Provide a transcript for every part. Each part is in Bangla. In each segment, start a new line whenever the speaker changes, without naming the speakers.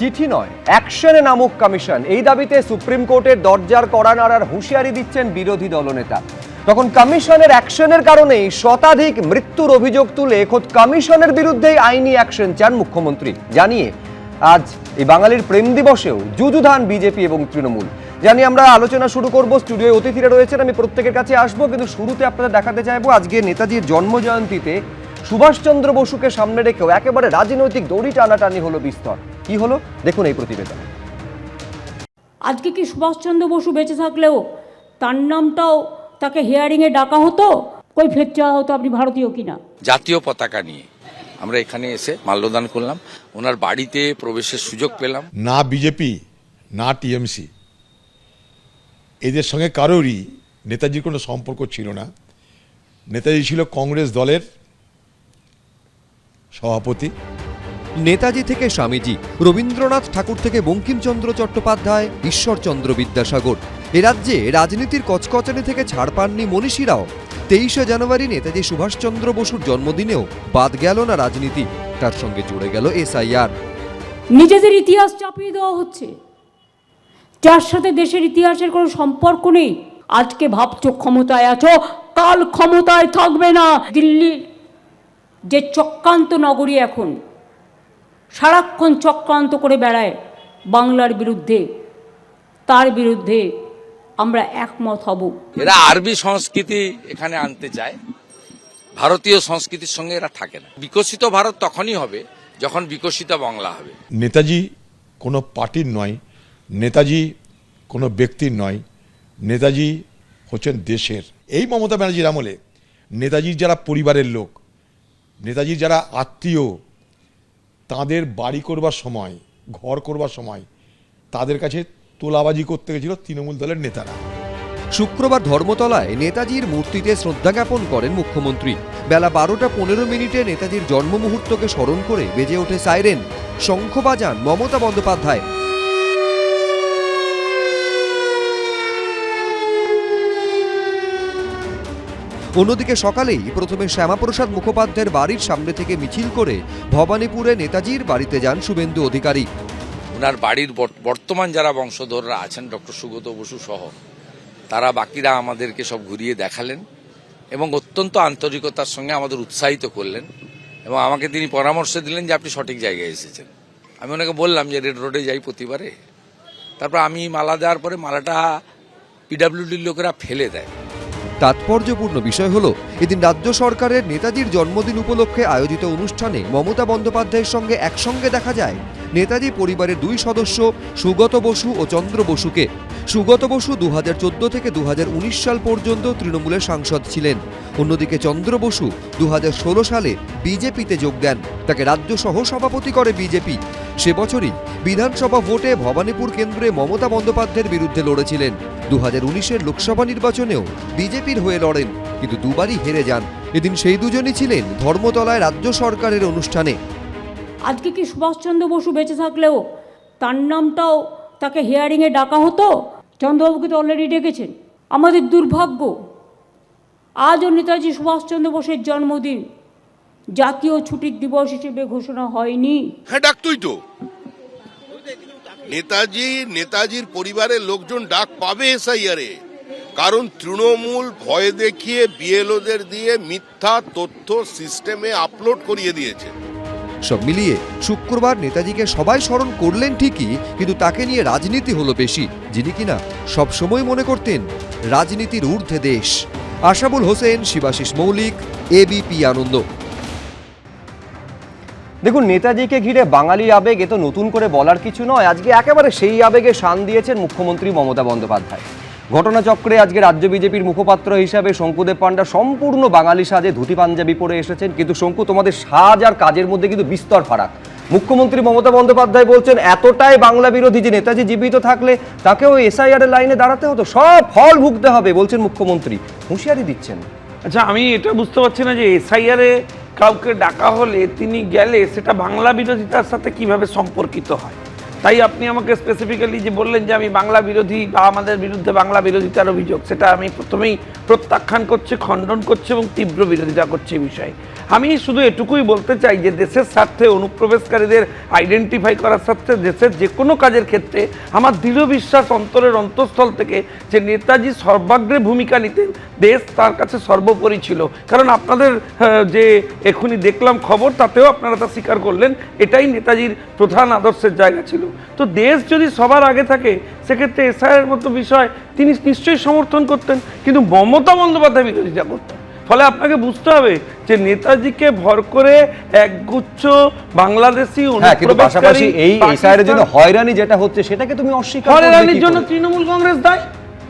চিঠি নয়, অ্যাকশনে নামক কমিশন, এই দাবিতে সুপ্রিম কোর্টের দরজার কড়া নাড়ার হুঁশিয়ারি দিচ্ছেন বিরোধী দলনেতা। তখন কমিশনের অ্যাকশনের কারণেই শতাধিক মৃত্যুর অভিযোগ তুলে খোদ কমিশনের বিরুদ্ধেই আইনি অ্যাকশন চান মুখ্যমন্ত্রী। জানিয়ে আজ এই বাঙালির প্রেম দিবসেও যুযুধান বিজেপি এবং তৃণমূল। জানি আমরা আলোচনা শুরু করব। স্টুডিওয় অতিথিরা রয়েছেন, আমি প্রত্যেকের কাছে আসবো, কিন্তু শুরুতে আপনাদের দেখাতে চাইবো আজকে নেতাজির জন্মজয়ন্তীতে সুভাষচন্দ্র বসুকে সামনে রেখেও একেবারে রাজনৈতিক দড়ি টানাটানি হলো বিস্তর। কি হলো দেখুন এই প্রতিবেদন।
আজকে কি সুভাষচন্দ্র বসু বেঁচে থাকলেও তার নামটাও তাকে হিয়ারিংয়ে ডাকা হতো, কই ফের চাওয়া হতো আপনি ভারতীয় কিনা।
জাতীয় পতাকা নিয়ে আমরা এখানে এসে মাল্যদান করলাম, ওনার বাড়িতে প্রবেশের সুযোগ পেলাম।
না বিজেপি না টিএমসি এদের সঙ্গে কারোরই নেতাজির কোনো সম্পর্ক ছিল না। নেতাজি ছিল কংগ্রেস দলের সভাপতি।
নেতাজি থেকে স্বামীজি, রবীন্দ্রনাথ ঠাকুর থেকে বঙ্কিমচন্দ্র চট্টোপাধ্যায়, ঈশ্বরচন্দ্র বিদ্যাসাগর, এ রাজ্যে রাজনীতির কচকচানি থেকে ছাড় পাননি মনীষীরাও। 23শে জানুয়ারি নেতাজি সুভাষচন্দ্র বসুর জন্মদিনেও বাদ গেল না রাজনীতি, তার সঙ্গে জুড়ে গেল এসআইআর।
নিজেদের ইতিহাস চাপিয়ে দেওয়া হচ্ছে, যার সাথে দেশের ইতিহাসের কোনো সম্পর্ক নেই। আজকে ভাবছো ক্ষমতায় আছো, কাল ক্ষমতায় থাকবে না। দিল্লির যে চক্রান্ত নগরী এখন সারাক্ষণ চক্রান্ত করে বেড়ায় বাংলার বিরুদ্ধে, তার বিরুদ্ধে আমরা একমত হব।
এরা আরবি সংস্কৃতি এখানে আনতে চায়, ভারতীয় সংস্কৃতির সঙ্গে এরা থাকে না। বিকশিত ভারত তখনই হবে যখন বিকশিত বাংলা হবে।
নেতাজি কোনো পার্টির নয়, নেতাজি কোনো ব্যক্তির নয়, নেতাজি হচ্ছেন দেশের। এই মমতা ব্যানার্জির আমলে নেতাজির যারা পরিবারের লোক, নেতাজির যারা আত্মীয়, তাদের বাড়ি করবার সময়, ঘর করবার সময় তাদের কাছে তোলাবাজি করতে গেছিল তৃণমূল দলের নেতারা।
শুক্রবার ধর্মতলায় নেতাজির মূর্তিতে শ্রদ্ধা জ্ঞাপন করেন মুখ্যমন্ত্রী। বেলা 12:15 নেতাজির জন্ম মুহূর্তকে স্মরণ করে বেজে ওঠে সাইরেন, শঙ্খ বাজান মমতা বন্দ্যোপাধ্যায়। অন্যদিকে সকালেই প্রথমে শ্যামাপ্রসাদ মুখোপাধ্যায়ের বাড়ির সামনে থেকে মিছিল করে ভবানীপুরে নেতাজির বাড়িতে যান শুভেন্দু অধিকারী।
ওনার বাড়ির বর্তমান যারা বংশধররা আছেন, ডক্টর সুগত বসু সহ, তারা বাকিরা আমাদেরকে সব ঘুরিয়ে দেখালেন এবং অত্যন্ত আন্তরিকতার সঙ্গে আমাদের উৎসাহিত করলেন এবং আমাকে তিনি পরামর্শ দিলেন যে আপনি সঠিক জায়গায় এসেছেন। আমি ওনাকে বললাম যে রেড রোডে যাই প্রতিবারে, তারপর আমি মালা দেওয়ার পরে মালাটা পিডাব্লিউডির লোকেরা ফেলে দেয়।
তাৎপর্যপূর্ণ বিষয় হলো এদিন রাজ্য সরকারের নেতাজির জন্মদিন উপলক্ষে আয়োজিত অনুষ্ঠানে মমতা বন্দ্যোপাধ্যায়ের সঙ্গে একসঙ্গে দেখা যায় নেতাজি পরিবারের 2 সদস্য সুগত বসু ও চন্দ্র বসুকে। সুগত বসু 2014 থেকে 2019 সাল পর্যন্ত তৃণমূলের সাংসদ ছিলেন। অন্যদিকে চন্দ্র বসু 2016 সালে বিজেপিতে যোগ দেন, তাকে রাজ্য সহ সভাপতি করে বিজেপি। সে বছরই বিধানসভা ভোটে ভবানীপুর কেন্দ্রে মমতা বন্দ্যোপাধ্যায়ের বিরুদ্ধে লড়েছিলেন। 2019-এর লোকসভা নির্বাচনেও বিজেপির হয়ে লড়েন, কিন্তু দুবারই হেরে যান। এদিন সেই দুজনই ছিলেন ধর্মতলায় রাজ্য সরকারের অনুষ্ঠানে।
আজকে কি সুভাষচন্দ্র বসু বেঁচে থাকলেও তার নামটাও তাকে হিয়ারিংয়ে ডাকা হতো। চন্দ্রবাবুকে তো অলরেডি ডেকেছেন। আমাদের দুর্ভাগ্য, আজও নেতাজি সুভাষচন্দ্র বসুর জন্মদিন জাতীয় ছুটির দিবস হিসেবে ঘোষণা হয়নি।
হ্যাঁ, ডাকতই তো। নেতাজির পরিবারের লোকজন ডাক পাবে এসআইআরে, কারণ তৃণমূল ভয় দেখিয়ে বিএলওদের দিয়ে মিথ্যা তথ্য সিস্টেমে আপলোড করিয়ে দিয়েছে।
সব মিলিয়ে শুক্রবার নেতাজিকে সবাই স্মরণ করলেন ঠিকই, কিন্তু তাকে নিয়ে রাজনীতি হলো বেশি, যিনি কিনা সবসময় মনে করতেন রাজনীতির ঊর্ধ্বে দেশ। আশাবুল হোসেন, শিবাশিস মৌলিক, এবিপি আনন্দ।
দেখুন, নেতাজিকে ঘিরে বাঙালির আবেগ এ তো নতুন করে বলার কিছু নয়। আজকে একেবারে সেই আবেগে শান দিয়েছেন মুখ্যমন্ত্রী মমতা বন্দ্যোপাধ্যায়। ঘটনাচক্রে আজকে রাজ্য বিজেপির মুখপাত্র হিসাবে শঙ্কুদেব পাণ্ডা সম্পূর্ণ বাঙালি সাজে ধুতি পাঞ্জাবি পরে এসেছেন। কিন্তু শঙ্কু, তোমাদের সাজ আর কাজের মধ্যে কিন্তু বিস্তর ফারাক। মুখ্যমন্ত্রী মমতা বন্দ্যোপাধ্যায় বলছেন এতটাই বাংলা বিরোধী যে নেতাজি জীবিত থাকলে তাকেও এসআইআর এর লাইনে দাঁড়াতে হতো, সব ফল ভুগতে হবে বলছেন মুখ্যমন্ত্রী, হুঁশিয়ারি দিচ্ছেন।
আচ্ছা, আমি এটা বুঝতে পারছি না যে এসআইআরে কাউকে ডাকা হলে তিনি গেলে সেটা বাংলা বিরোধিতার সাথে কিভাবে সম্পর্কিত হয়। তাই আপনি আমাকে স্পেসিফিক্যালি যে বললেন যে আমি বাংলা বিরোধী বা আমাদের বিরুদ্ধে বাংলা বিরোধিতার অভিযোগ, সেটা আমি প্রথমেই প্রত্যাখ্যান করছি, খণ্ডন করছি এবং তীব্র বিরোধিতা করছি এই বিষয়ে। আমি শুধু এটুকুই বলতে চাই যে দেশের স্বার্থে অনুপ্রবেশকারীদের আইডেন্টিফাই করার স্বার্থে দেশের যে কোনো কাজের ক্ষেত্রে আমার দৃঢ় বিশ্বাস অন্তরের অন্তঃস্থল থেকে যে নেতাজি সর্বাগ্রে ভূমিকা নিতেন, দেশ তার কাছে সর্বোপরি ছিল। কারণ আপনাদের যে এখনই দেখলাম খবর, তাতেও আপনারা তা স্বীকার করলেন, এটাই নেতাজির প্রধান আদর্শের জায়গা ছিল। তো দেশ যদি সবার আগে থাকে, সেক্ষেত্রে এসআইআর মতো বিষয় তিনি নিশ্চয়ই সমর্থন করতেন, কিন্তু মমতা বন্দ্যোপাধ্যায় বিরোধিতা করতেন। ফলে আপনাকে বুঝতে হবে যে নেতাজিকে ভর করে একগুচ্ছ বাংলাদেশি
কিন্তু পাশাপাশি এই এসআইআর জন্য হয়রানি যেটা হচ্ছে সেটাকে তুমি অস্বীকার করবে কি করে?
হয়রানির জন্য তৃণমূল কংগ্রেস দায়ী।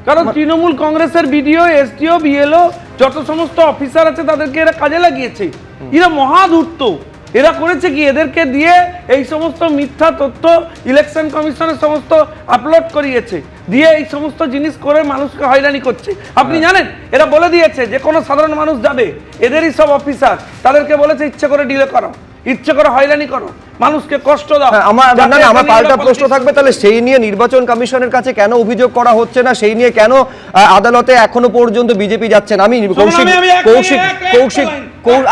কারণ তৃণমূল কংগ্রেসের বিডিও, এসডিও, বিএলও যত সমস্ত অফিসার আছে তাদেরকে এরা কাজে লাগিয়েছে। এরা মহাধূর্ত। এরা করেছে কি, এদেরকে দিয়ে এই সমস্ত মিথ্যা তথ্য ইলেকশন কমিশনের সমস্ত আপলোড করিয়েছে, দিয়ে এই সমস্ত জিনিস করে মানুষকে হয়রানি করছে। আপনি জানেন, এরা বলে দিয়েছে যে কোনো সাধারণ মানুষ যাবে, এদেরই সব অফিসার, তাদেরকে বলেছে ইচ্ছে করে ডিলে করো, ইচ্ছে করে হয়রানি করো, মানুষকে কষ্ট দাও।
আমার পাল্টা প্রশ্ন থাকবে, তাহলে সেই নিয়ে নির্বাচন কমিশনের কাছে কেন অভিযোগ করা হচ্ছে না? সেই নিয়ে কেন আদালতে এখনো পর্যন্ত বিজেপি যাচ্ছেন? আমি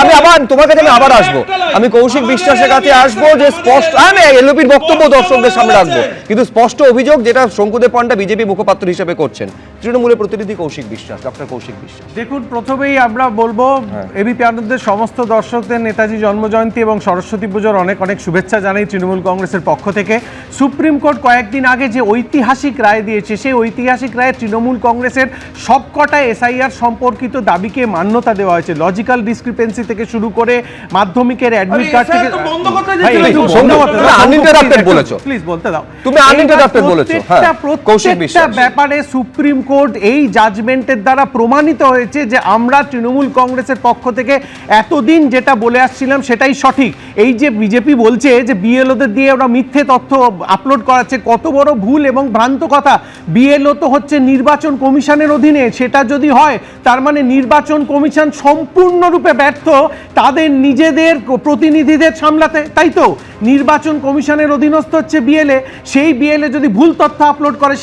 আমি আবার তোমার কাছে আমি আবার আসবো, আমি কৌশিক বিশ্বাসের কাছে আসবো যে স্পষ্ট, আমি এলওপির বক্তব্য দর্শকদের সামনে রাখবো, কিন্তু স্পষ্ট অভিযোগ যেটা শঙ্কুদেব পান্ডা বিজেপি মুখপাত্র হিসেবে করছেন, তৃণমূলের প্রতিনিধি কৌশিক বিশ্বাস, ডক্টর কৌশিক বিশ্বাস।
দেখুন, প্রথমেই আমরা বলবো এবিপি আনন্দের সমস্ত দর্শকদের নেতাজি জন্মজয়ন্তী এবং সরস্বতী পুজোর অনেক অনেক শুভেচ্ছা জানাই তৃণমূল কংগ্রেসের পক্ষ থেকে। সুপ্রিম কোর্ট কয়েকদিন আগে যে ঐতিহাসিক রায় দিয়েছে, সেই ঐতিহাসিক রায়ে তৃণমূল কংগ্রেসের সবকটা এসআইআর সম্পর্কিত দাবিকে মান্যতা দেওয়া হয়েছে। লজিক্যাল ডিসক্রিপেন্সি থেকে শুরু করে মাধ্যমিকের অ্যাডমিট কার্ড থেকে প্লিজ বলতে দাও,
তুমি আনইন্টারাপ্টেড বলেছো।
প্রত্যেকটা ব্যাপারে সুপ্রিম কোর্ট এই জাজমেন্টের দ্বারা প্রমাণিত হয়েছে যে আমরা তৃণমূল কংগ্রেসের পক্ষ থেকে এতদিন যেটা বলে আসছিলাম সেটাই সঠিক। এই যে বিজেপি বলছে যে বিএলওদের দিয়ে ওরা মিথ্যে তথ্য আপলোড করাচ্ছে, কত বড় ভুল এবং ভ্রান্ত কথা। বিএলও তো হচ্ছে নির্বাচন কমিশনের অধীনে, সেটা যদি হয় তার মানে নির্বাচন কমিশন সম্পূর্ণরূপে ব্যর্থ তাদের নিজেদের প্রতিনিধিদের সামলাতে, তাই তো? নির্বাচন কমিশনের অধীনস্থ হচ্ছে বিএলএ, সেই বিএলএ যদি ভুল তথ্য আপলোড করে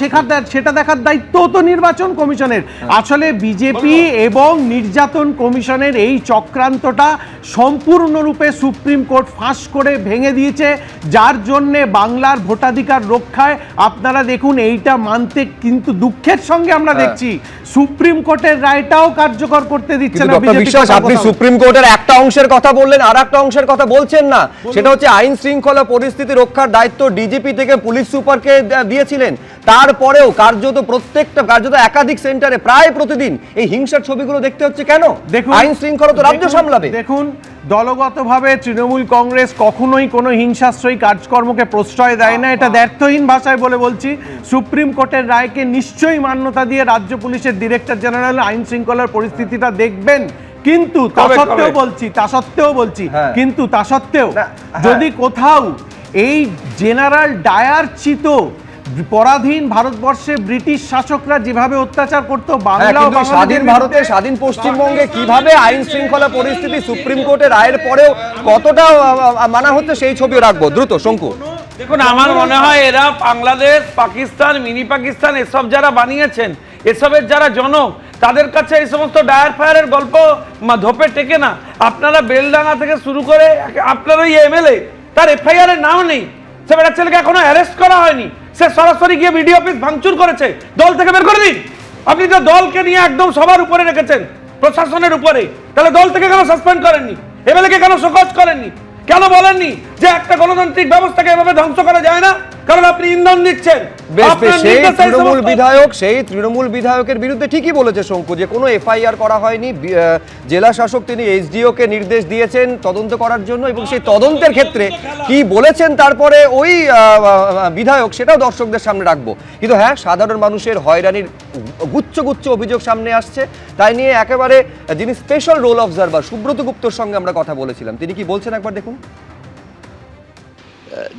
সেটা দেখার দায়িত্ব তো নির্বাচন কমিশনের। আসলে বিজেপি এবং নির্যাতন কমিশনের এই চক্রান্তটা সম্পূর্ণরূপে সুপ্রিম কোর্ট ফাঁস করে ভেঙে দিয়েছে, যার জন্যে বাংলার ভোটাধিকার রক্ষায় আপনারা দেখুন এইটা মানতে কিন্তু দুঃখের সঙ্গে আমরা দেখছি সুপ্রিম কোর্টের রায়টাও কার্যকর করতে দিচ্ছে না বিজেপি।
আপনি সুপ্রিম কোর্টের একটা অংশের কথা বললেন, আর একটা অংশের কথা বলছেন না, সেটা হচ্ছে আইন শৃঙ্খলা পরিস্থিতি রক্ষার দায়িত্ব ডিজিপি থেকে পুলিশ সুপারকে দিয়েছিলেন। তারপরেও কার্যত একাধিক সেন্টারে প্রায় প্রতিদিন এই হিংসার ছবিগুলো দেখতে হচ্ছে কেন? দেখুন, আইন শৃঙ্খলা তো রাজ্য সামলাবে।
দেখুন, দলগতভাবে তৃণমূল কংগ্রেস কখনোই কোনো হিংসাশ্রয়ী কাজকর্মকে প্রশ্রয় দেয় না, এটা দ্ব্যর্থহীন ভাষায় বলে বলছি। সুপ্রিম কোর্টের রায়কে নিশ্চয়ই মান্যতা দিয়ে রাজ্য পুলিশের ডিরেক্টর জেনারেল আইন শৃঙ্খলার পরিস্থিতিটা দেখবেন, কিন্তু তা সত্ত্বেও যদি কোথাও এই জেনারেল ডায়ার চিত পরাধীন ভারতবর্ষে ব্রিটিশ শাসকরা যেভাবে অত্যাচার করতো, বাংলা
স্বাধীন ভারতে, স্বাধীন পশ্চিমবঙ্গে কিভাবে আইন শৃঙ্খলা পরিস্থিতি সুপ্রিম কোর্টের রায়ের পরেও কতটা মানা হচ্ছে সেই ছবিও রাখবো। দ্রুত শঙ্কু।
দেখুন, আমার মনে হয় এরা বাংলাদেশ, পাকিস্তান, মিনি পাকিস্তান এসব যারা বানিয়েছেন, এসবের যারা জনক, তাদের কাছে এই সমস্ত ডায়ার ফায়ারের গল্প ধোপে টেকে না। আপনারা বেলডাঙ্গা থেকে শুরু করে আপনার ওই এমএলএ, তার এফআইআর এর নাম নেই, সে বেটা ছেলেকে এখনো অ্যারেস্ট করা হয়নি, সে সরাসরি গিয়ে বিডিও অফিস ভাঙচুর করেছে। দল থেকে বের করে দিন। আপনি তো দলকে নিয়ে একদম সবার উপরে রেখেছেন, প্রশাসনের উপরে, তাহলে দল থেকে কেন সাসপেন্ড করেননি? এমএলএ কে কেন শোকজ করেননি? কেন বলেননি যে একটা গণতান্ত্রিক ব্যবস্থাকে এভাবে ধ্বংস করা যায় না? কারণ আপনি ইন্ধন দিচ্ছেন।
সেই তৃণমূল বিধায়কের বিরুদ্ধে ঠিকই বলেছে শঙ্কু যে কোনো এফআইআর করা হয়নি। জেলা শাসক তিনি এসডিও কে নির্দেশ দিয়েছেন তদন্ত করার জন্য, এবং সেই তদন্তের ক্ষেত্রে কি বলেছেন তারপরে ওই বিধায়ক, সেটাও দর্শকদের সামনে রাখবো। কিন্তু হ্যাঁ, সাধারণ মানুষের হয়রানির গুচ্ছ গুচ্ছ অভিযোগ সামনে আসছে, তাই নিয়ে একেবারে যিনি স্পেশাল রোল অবজারভার সুব্রত গুপ্তর সঙ্গে আমরা কথা বলেছিলাম, তিনি কি বলছেন একবার দেখুন।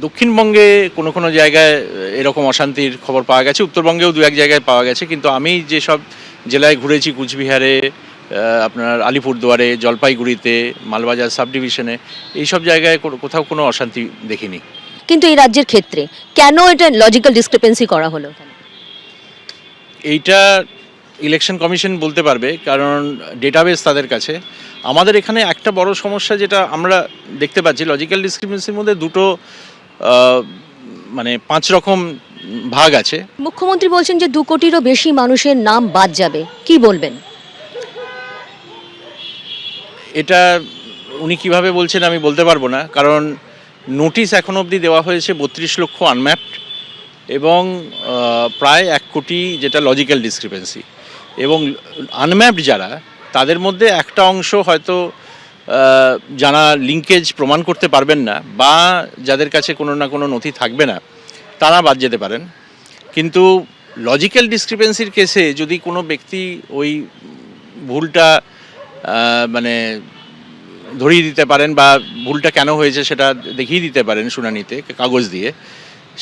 দক্ষিণবঙ্গে কোনো কোনো জায়গায় এরকম অশান্তির খবর পাওয়া গেছে, উত্তরবঙ্গেও দু এক জায়গায় পাওয়া গেছে, কিন্তু আমি যেসব জেলায় ঘুরেছি, কুচবিহারে, আপনার আলিপুরদুয়ারে, জলপাইগুড়িতে, মালবাজার সাব ডিভিশনে, এইসব জায়গায় কোথাও কোনো অশান্তি দেখিনি।
কিন্তু এই রাজ্যের ক্ষেত্রে কেন এটা লজিক্যাল ডিসক্রিপেন্সি করা হলো?
এইটা ইলেকশন কমিশন বলতে পারবে, কারণ ডেটাবেস তাদের কাছে। আমাদের এখানে একটা বড় সমস্যা যেটা আমরা দেখতে পাচ্ছি, লজিক্যাল ডিসক্রিপেন্সির মধ্যে দুটো মানে 5 রকম ভাগ আছে।
মুখ্যমন্ত্রী বলছেন যে 2 কোটিরও বেশি মানুষের নাম বাদ যাবে, কি বলবেন?
এটা উনি কিভাবে বলছেন আমি বলতে পারবো না, কারণ নোটিশ এখন অবধি দেওয়া হয়েছে 32 লক্ষ আনম্যাপড এবং প্রায় 1 কোটি যেটা লজিক্যাল ডিসক্রিপেন্সি। এবং আনম্যাপড যারা, তাদের মধ্যে একটা অংশ হয়তো যারা লিঙ্কেজ প্রমাণ করতে পারবেন না বা যাদের কাছে কোনো না কোনো নথি থাকবে না, তারা বাদ যেতে পারেন। কিন্তু লজিক্যাল ডিসক্রিপেন্সির কেসে যদি কোনো ব্যক্তি ওই ভুলটা মানে ধরিয়ে দিতে পারেন বা ভুলটা কেন হয়েছে সেটা দেখিয়ে দিতে পারেন শুনানিতে কাগজ দিয়ে,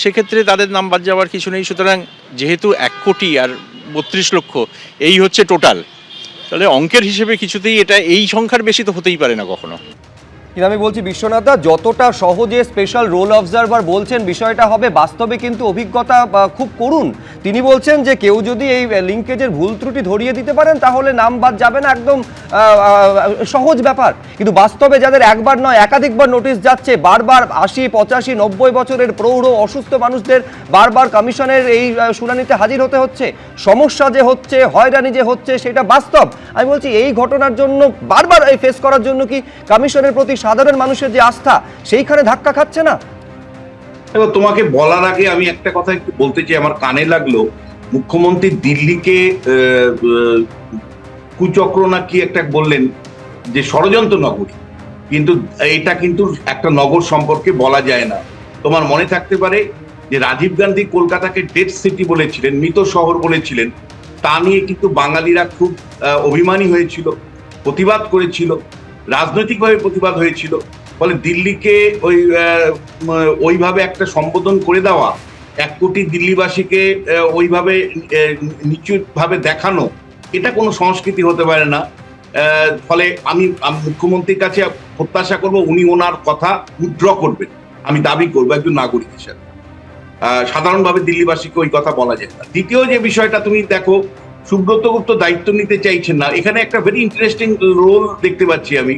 সেক্ষেত্রে তাদের নাম বাদ যাওয়ার কিছু নেই। সুতরাং যেহেতু 1 কোটি আর 32 লক্ষ এই হচ্ছে টোটাল, তাহলে অঙ্কের হিসেবে কিছুতেই এটা এই সংখ্যার বেশি তো হতেই পারে না কখনো।
কিন্তু আমি বলছি বিশ্বনাথ দা, যতটা সহজে স্পেশাল রোল অবজারভার বলছেন বিষয়টা হবে, বাস্তবে কিন্তু অভিজ্ঞতা খুব করুন। তিনি বলছেন যে কেউ যদি এই লিঙ্কেজের ভুল ত্রুটি ধরিয়ে দিতে পারেন তাহলে নাম বাদ যাবে না, একদম সহজ ব্যাপার। কিন্তু বাস্তবে যাদের একবার নয় একাধিকবার নোটিশ যাচ্ছে, বারবার 80, 85, 90 বছরের প্রৌঢ় অসুস্থ মানুষদের বারবার কমিশনের এই শুনানিতে হাজির হতে হচ্ছে, সমস্যা যে হচ্ছে, হয়রানি যে হচ্ছে, সেটা বাস্তব। আমি বলছি এই ঘটনার জন্য বারবার এই ফেস করার জন্য কি কমিশনের প্রতি সাধারণ মানুষের যে আস্থা সেইখানে ধাক্কা খাচ্ছে না?
এবার তোমাকে বলার আগে আমি একটা কথা একটু বলতে চাই, আমার কানে লাগলো। মুখ্যমন্ত্রী দিল্লিকে কুচক্র না কি একটা বললেন, যে ষড়যন্ত্র নগরী, কিন্তু এটা কিন্তু একটা নগর সম্পর্কে বলা যায় না। তোমার মনে থাকতে পারে যে রাজীব গান্ধী কলকাতাকে ডেড সিটি বলেছিলেন, মৃত শহর বলেছিলেন। তা নিয়ে কিন্তু বাঙালিরা খুব অভিমানী হয়েছিল, প্রতিবাদ করেছিল, রাজনৈতিকভাবে প্রতিবাদ হয়েছিল। ফলে দিল্লিকে ওইভাবে একটা সম্বোধন করে দেওয়া, 1 কোটি দিল্লিবাসীকে ওইভাবে নিচুভাবে দেখানো, এটা কোনো সংস্কৃতি হতে পারে না। ফলে আমি মুখ্যমন্ত্রীর কাছে প্রত্যাশা করব উনি ওনার কথা উইথড্র করবেন, আমি দাবি করবো একজন নাগরিক হিসেবে। সাধারণভাবে দিল্লিবাসীকে ওই কথা বলা যায় না। দ্বিতীয় যে বিষয়টা তুমি দেখো, সুব্রত গুপ্ত দায়িত্ব নিতে চাইছেন না। এখানে একটা ভেরি ইন্টারেস্টিং রোল দেখতে পাচ্ছি আমি,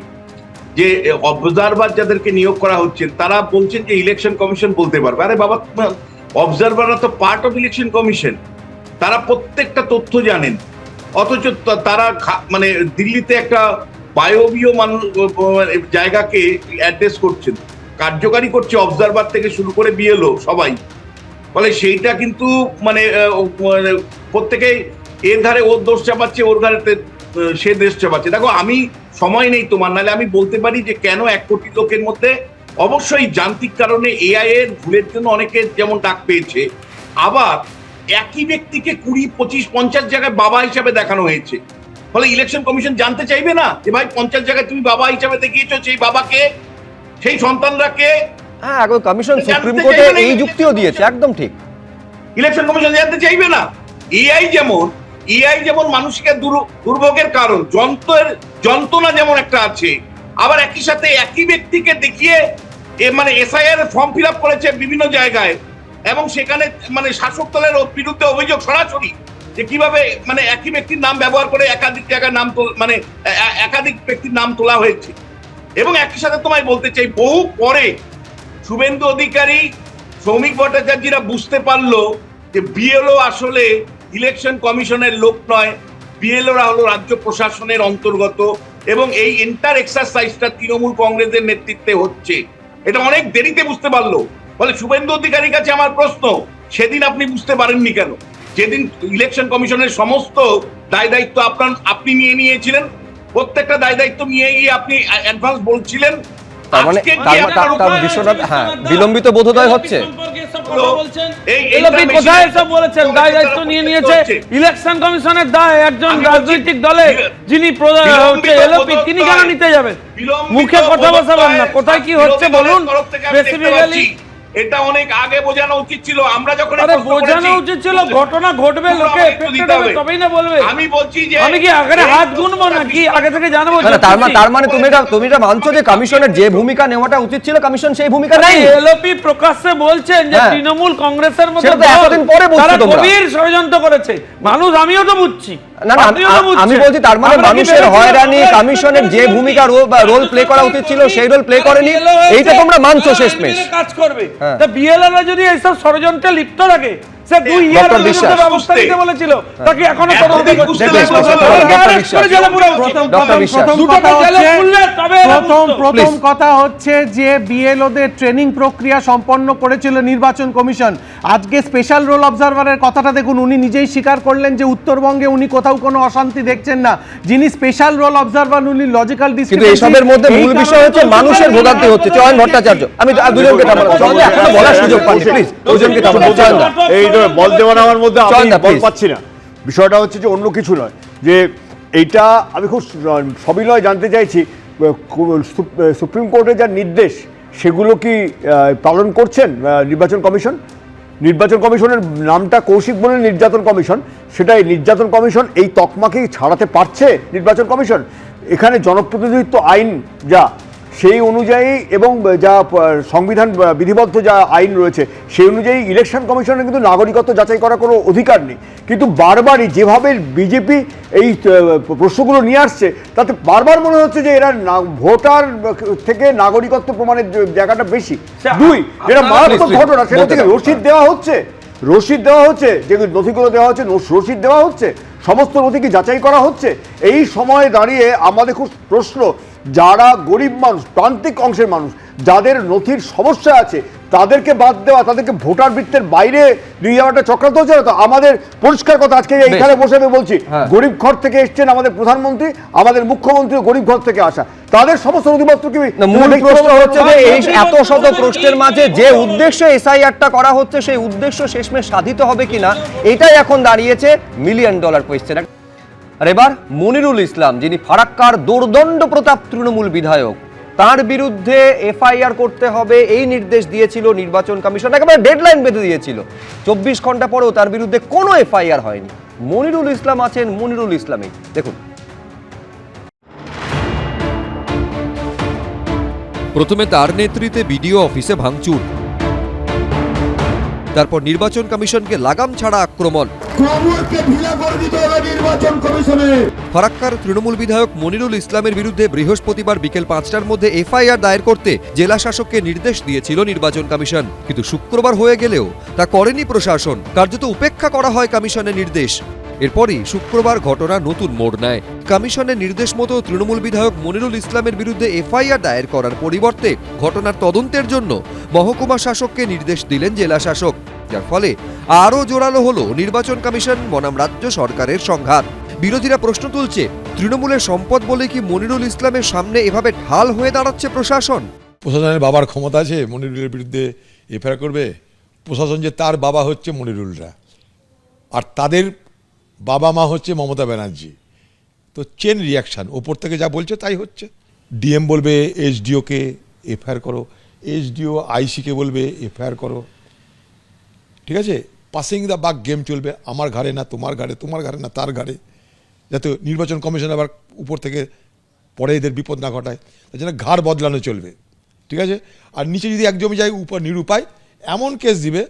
যে অবজারভার যাদেরকে নিয়োগ করা হচ্ছে তারা বলছেন যে ইলেকশন কমিশন বলতে পারবে। আরে বাবা, অবজারভাররা তো পার্ট অফ ইলেকশন কমিশন, তারা প্রত্যেকটা তথ্য জানেন। অথচ তারা মানে দিল্লিতে একটা বায়বীয় জায়গাকে অ্যাড্রেস করছেন, কার্যকারী করছে অবজারভার থেকে শুরু করে বিএলও সবাই। ফলে সেইটা কিন্তু মানে প্রত্যেকেই এর ধারে ওর দোষ চাপাচ্ছে, ওর ধারে সে দেশ চাপাচ্ছে। দেখো, আমি সময় নেই তোমার, নাহলে আমি বলতে পারি যে কেন 1 কোটি লোকের মধ্যে অবশ্যই যান্ত্রিক কারণে এআই এর ভুলের জন্য অনেকে যেমন ডাক পেয়েছে, আবার একই ব্যক্তিকে 20, 25, 50 জায়গায় বাবা হিসাবে দেখানো হয়েছে। ফলে ইলেকশন কমিশন জানতে চাইবে না যে ভাই 50 জায়গায় তুমি বাবা হিসাবে দেখিয়েছো, সেই বাবাকে, সেই সন্তানরা কে?
হ্যাঁ, কমিশন সুপ্রিম কোর্টে এই যুক্তিও দিয়েছে, একদম ঠিক।
ইলেকশন কমিশন জানতে চাইবে না। এআই যেমন মানুষকে দুর্ভোগের কারণ, যন্ত্রণা যেমন একটা আছে, আবার একই সাথে একই ব্যক্তিকে দেখিয়ে মানে এসআইআর ফর্ম ফিল আপ করেছে বিভিন্ন জায়গায়, এবং সেখানে মানে শাসক দলের বিরুদ্ধে অভিযোগ সরাসরি যে কিভাবে মানে একই ব্যক্তির নাম ব্যবহার করে একাধিক জায়গায় নাম মানে একাধিক ব্যক্তির নাম তোলা হয়েছে। এবং একই সাথে তোমায় বলতে চাই, বহু পরে শুভেন্দু অধিকারী, সৌমিক ভট্টাচার্যরা বুঝতে পারলো যে বিএলও আসলে ইলেকশন কমিশনের লোক নয়, বিএলওরা হলো রাজ্য প্রশাসনের অন্তর্গত, এবং এই এন্টার এক্সারসাইজটা তৃণমূল কংগ্রেসের নেতৃত্বে হচ্ছে। এটা অনেক দেরিতে বুঝতে পারলো। ফলে শুভেন্দু অধিকারীর কাছে আমার প্রশ্ন, সেদিন আপনি বুঝতে পারেননি কেন? যেদিন ইলেকশন কমিশনের সমস্ত দায় দায়িত্ব আপনি নিয়ে নিয়েছিলেন, প্রত্যেকটা দায় দায়িত্ব নিয়ে গিয়ে আপনি অ্যাডভান্স বলছিলেন।
তার মানে বিশ্বনাথ, হ্যাঁ, বিলম্বিত বোধোদয় হচ্ছে।
কোথায় এসব বলেছেন? দায় দায়িত্ব নিয়ে নিয়েছে ইলেকশন কমিশনের দায় একজন রাজনৈতিক দলে যিনি এলওপি, তিনি কেন নিতে যাবেন? মুখে কথা বসাবেন না, কোথায় কি হচ্ছে বলুন। স্পেসিফিক্যালি
এটা অনেক আগে বোঝানো উচিত ছিল। আমরা যখন এই
আরে
প্রশ্ন
বোঝানো
করেছি,
উচিত ছিল, ঘটনা ঘটবে,
পুরো
লোকে
আমাকে একটু
affected
দিতে
হবে,
হবে।
তবেই না বলবে।
আমি বলছি যে
আমি কি আগে হাত গুনবো নাকি আগে থেকে জানবো?
না, না, তার মানে তুমি এটা মানছো যে কমিশনের যে ভূমিকা নেওয়াটা উচিত ছিল কমিশন সেই ভূমিকা নেই।
এলওপি প্রকাশ্যে বলছেন যে
হ্যাঁ।
তৃণমূল কংগ্রেসের মতো
সেটা তো এতদিন পরে বুঝছো
তারা
তোমরা।
গভীর ষড়যন্ত্র করেছে। মানুষ, আমিও তো বুঝছি,
না, না,
আপনিও তো বুঝছেন।
আমি বলছি তার মানে
আমরা কি
মানুষের
ভেবেছিলাম
হয়রানি
আমরা
কমিশনের যে ভূমিকা রোল প্লে করা উচিত ছিল সেই রোল প্লে করেনি, এইটা তোমরা মানছো শেষমেশ।
কাজ করবে।
হ্যাঁ।
তা বিএলআররা যদি এইসব ষড়যন্ত্রে লিপ্ত থাকে, সে 2 ইয়ার
ডক্টর বিশ্বাস।
ব্যবস্থা নিতে বলেছিল, তাকে এখনো তদন্ত
এতদিন
করছে।
বুঝতে
বেশ, বেশ,
তাকে
ডক্টর
arrest
বিশ্বাস।
করে জেলে পুরা উচিত।
ডক্টর বিশ্বাস।
প্রথম
Please.
কথা হচ্ছে যে বিএলওদের ট্রেনিং প্রক্রিয়া সম্পন্ন করেছিল নির্বাচন কমিশন। আজকে স্পেশাল রোল অবজারভারের কথাটা দেখুন, উনি নিজেই স্বীকার করলেন যে উত্তরবঙ্গে উনি কোথাও কোনো অশান্তি দেখছেন না। যিনি স্পেশাল রোল অবজারভার উনি লজিক্যাল
কিন্তু এসবের মধ্যে মূল বিষয় হচ্ছে মানুষের ভোগান্তি হচ্ছে। চয়ন ভট্টাচার্য, আমি দুজনকে থামাবো, চয়ন দা এখনো বলার সুযোগ পাননি, প্লিজ দুজনকে থামাবো। চয়ন দা,
এই বল দেওয়া নেওয়ার মধ্যে আমি
চয়ন দা,
বল
please.
পাচ্ছি না। বিষয়টা হচ্ছে যে অন্য কিছু নয়, যে এইটা আমি খুব সবিনয় জানতে চাইছি, সুপ্রিম কোর্টের যা নির্দেশ সেগুলো কি পালন করছেন নির্বাচন কমিশন? নির্বাচন কমিশনের নামটা কৌশিক বলে নির্যাতন কমিশন, সেটাই নির্যাতন কমিশন এই তকমাকেই ছাড়াতে পারছে নির্বাচন কমিশন? এখানে জনপ্রতিনিধিত্ব আইন যা সেই অনুযায়ী এবং যা সংবিধান বিধিবদ্ধ যা আইন রয়েছে সেই অনুযায়ী ইলেকশন কমিশনের কিন্তু নাগরিকত্ব যাচাই করার কোনো অধিকার নেই। কিন্তু বারবারই যেভাবে বিজেপি এই প্রশ্নগুলো নিয়ে আসছে তাতে বারবার মনে হচ্ছে যে এরা ভোটার থেকে নাগরিকত্ব প্রমাণের জায়গাটা বেশি। দুই, যেটা মারাত্মক ঘটনা সেটা থেকে রসিদ দেওয়া হচ্ছে যে নথিগুলো দেওয়া হচ্ছে, রসিদ দেওয়া হচ্ছে, সমস্ত নথি কি যাচাই করা হচ্ছে? এই সময়ে দাঁড়িয়ে আমাদের খুব প্রশ্ন, যারা গরিব মানুষ, প্রান্তিক অংশের মানুষ, যাদের নথির সমস্যা আছে তাদেরকে বাদ দেওয়া, তাদেরকে ভোটার বৃত্তের বাইরে নিয়ে যাওয়াটা চক্রান্ত হচ্ছে না তো? আমাদের পরিষ্কার কথা, আজকে এইখানে বসে আমি বলছি, গরিব ঘর থেকে এসছেন আমাদের প্রধানমন্ত্রী, আমাদের মুখ্যমন্ত্রী গরিব ঘর থেকে আসা, তাদের সমস্ত নথিপত্র কি?
মূল প্রশ্ন হচ্ছে যে এই এত শত প্রশ্নের মাঝে যে উদ্দেশ্যে এসআইআরটা করা হচ্ছে সেই উদ্দেশ্য শেষমেশ সাধিত হবে কিনা, এটাই এখন দাঁড়িয়েছে $1 মিলিয়ন কোয়েশ্চেন। আর এবার মনিরুল ইসলাম, যিনি ফারাক্কার দোর্দণ্ড প্রতাপ তৃণমূল বিধায়ক, তার বিরুদ্ধে এফআইআর করতে হবে এই নির্দেশ দিয়েছিল নির্বাচন কমিশন, একেবারে ডেডলাইন বেঁধে দিয়েছিল। 24 ঘন্টা পরেও তার বিরুদ্ধে কোনো এফআইআর হয়নি। মনিরুল ইসলাম আছেন মনিরুল ইসলামে, দেখুন।
প্রথমে তার নেতৃত্বে বিডিও অফিসে ভাঙচুর, তারপর নির্বাচন কমিশনকে লাগাম ছাড়া আক্রমণ। ফারাক্কার তৃণমূল বিধায়ক মনিরুল ইসলামের বিরুদ্ধে বৃহস্পতিবার বিকেল 5টার মধ্যে এফআইআর দায়ের করতে জেলা শাসককে নির্দেশ দিয়েছিল নির্বাচন কমিশন, কিন্তু শুক্রবার হয়ে গেলেও তা করেনি প্রশাসন। কার্যত উপেক্ষা করা হয় কমিশনের নির্দেশ। এরপরই শুক্রবার ঘটনা নতুন মোড় নেয়। কমিশনের নির্দেশ মতো তৃণমূল বিধায়ক মনিরুল ইসলামের বিরুদ্ধে এফআইআর দায়ের করার পরিবর্তে ঘটনার তদন্তের জন্য মহকুমা শাসককে নির্দেশ দিলেন জেলা শাসক, যার ফলে আরও জোরালো হলো নির্বাচন কমিশন বনাম রাজ্য সরকারের সংঘাত। বিরোধীরা প্রশ্ন তুলছে, তৃণমূলের সম্পদ বলে কি মনিরুল ইসলামের সামনে এভাবে ঢাল হয়ে দাঁড়াচ্ছে প্রশাসন?
প্রশাসনের বাবার ক্ষমতা আছে মনিরুলের বিরুদ্ধে এফআইআর করবে? প্রশাসন যে তার বাবা হচ্ছে মনিরুলরা, আর তাদের বাবা মা হচ্ছে মমতা ব্যানার্জি, তো চেন রিয়াকশান, ওপর থেকে যা বলছে তাই হচ্ছে। ডিএম বলবে এসডিওকে এফআইআর করো, এসডিও আইসিকে বলবে এফআইআর করো, ঠিক আছে? পাসিং দ্য বাক গেম চলবে, আমার ঘাড়ে না তোমার ঘাড়ে, তোমার ঘাড়ে না তার ঘাড়ে, যাতে নির্বাচন কমিশন আবার উপর থেকে পরে এদের বিপদ না ঘটায়, তার জন্য ঘাড় বদলানো চলবে, ঠিক আছে? আর নিচে যদি একজন যায় উপর নিরুপায়, এমন কেস দিবে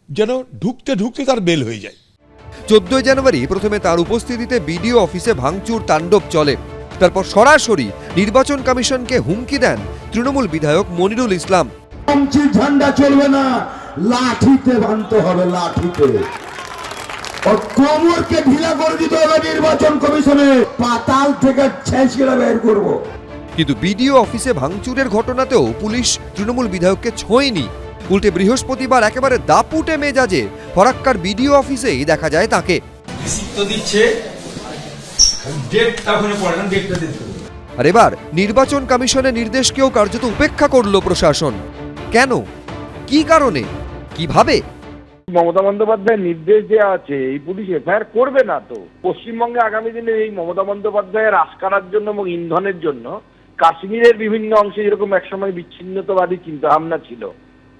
যেন ঢুকতে ঢুকতে তার বেল হয়ে যায়।
14 জানুয়ারি প্রথমে তার উপস্থিতিতে বিডিও অফিসে ভাঙচুর তাণ্ডব চলে, তারপর সরাসরি নির্বাচন কমিশনকে হুমকি দেন তৃণমূল বিধায়ক মনিরুল ইসলাম।
ঝান্ডা চলবে না, লাঠিতে বাঁধতে হবে, লাঠিতে কোমরকে ঢিলা করে দিতে হবে নির্বাচন কমিশনে, পাতাল থেকে ছেঁচড়ে বের করব।
কিন্তু বিডিও অফিসে ভাঙচুরের ঘটনাতেও পুলিশ তৃণমূল বিধায়ককে ছোঁয়নি, উল্টে বৃহস্পতিবার একেবারে দাপুটে মেজাজে ফরাক্কার বিডিও অফিসেই দেখা যায় তাকে। আর এবার নির্বাচন কমিশনের নির্দেশকেও কার্যত উপেক্ষা করল প্রশাসন। কেন, কি কারণে, কিভাবে?
মমতা বন্দ্যোপাধ্যায়ের নির্দেশ দেওয়া আছে, এই পুলিশ এফআইআর করবে না তো। পশ্চিমবঙ্গে আগামী দিনে এই মমতা বন্দ্যোপাধ্যায়ের আস্কারার জন্য এবং ইন্ধনের জন্য কাশ্মীরের বিভিন্ন অংশে যেরকম একসময় বিচ্ছিন্নতাবাদী চিন্তা ভাবনা ছিল,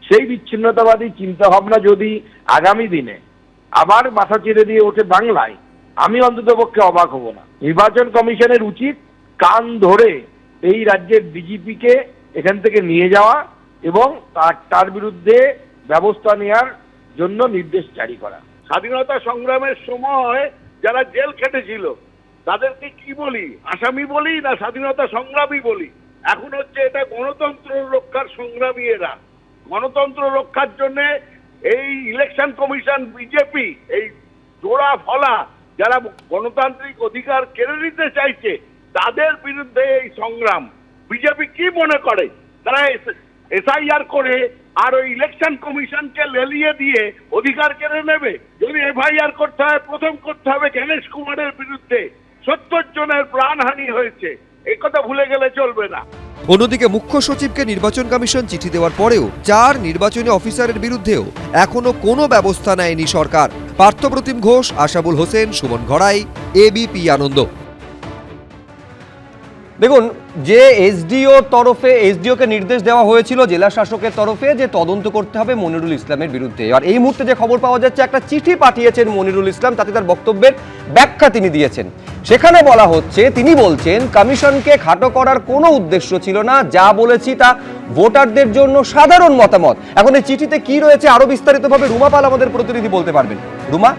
সেই বিচ্ছিন্নতাবাদী চিন্তাভাবনা যদি আগামী দিনে আবার মাথা চেড়ে দিয়ে ওঠে বাংলায়, আমি অন্ততপক্ষে অবাক হব না। নির্বাচন কমিশনের উচিত কান ধরে এই রাজ্যের ডিজিপিকে এখান থেকে নিয়ে যাওয়া এবং তার বিরুদ্ধে ব্যবস্থা নেওয়ার জন্য নির্দেশ জারি করা।
স্বাধীনতা সংগ্রামের সময় যারা জেল খেটেছিল তাদেরকে কি বলি, আসামি বলি না স্বাধীনতা সংগ্রামী বলি? এখন হচ্ছে এটা গণতন্ত্র রক্ষার সংগ্রামী এরা। গণতন্ত্র রক্ষার জন্য এই ইলেকশন কমিশন, বিজেপি, এই জোড়া ফলা যারা গণতান্ত্রিক অধিকার কেড়ে নিতে চাইছে তাদের বিরুদ্ধে এই সংগ্রাম। বিজেপি কি মনে করে তারা এসআইআর করে আর ওই ইলেকশন কমিশনকে লেলিয়ে দিয়ে অধিকার কেড়ে নেবে? যদি এফআইআর করতে হয়, প্রথম করতে হবে গণেশ কুমারের বিরুদ্ধে। 70 জনের প্রাণহানি হয়েছে, এই কথা ভুলে গেলে চলবে না।
অন্যদিকে মুখ্য সচিবকে নির্বাচন কমিশন চিঠি দেওয়ার পরেও 4 নির্বাচনী অফিসারের বিরুদ্ধেও এখনো কোনো ব্যবস্থা নেয়নি সরকার। পার্থপ্রতিম ঘোষ, আশাবুল হোসেন, সুমন ঘড়াই, এবিপি আনন্দ।
দেখুন, যে এসডিওকে নির্দেশ দেওয়া হয়েছিল জেলা শাসকের তরফে যে তদন্ত করতে হবে মনিরুল ইসলামের বিরুদ্ধে, আর এই মুহূর্তে যে খবর পাওয়া যাচ্ছে একটা চিঠি পাঠিয়েছেন মনিরুল ইসলাম, তাতে তার বক্তব্যের ব্যাখ্যা তিনি দিয়েছেন। সেখানে বলা হচ্ছে, তিনি বলছেন কমিশনকে খাটো করার কোনো উদ্দেশ্য ছিল না, যা বলেছি তা ভোটারদের জন্য সাধারণ মতামত। এখন এই চিঠিতে কি রয়েছে আরো বিস্তারিতভাবে রুমা পাল আমাদের প্রতিনিধি বলতে পারবেন। রুমা,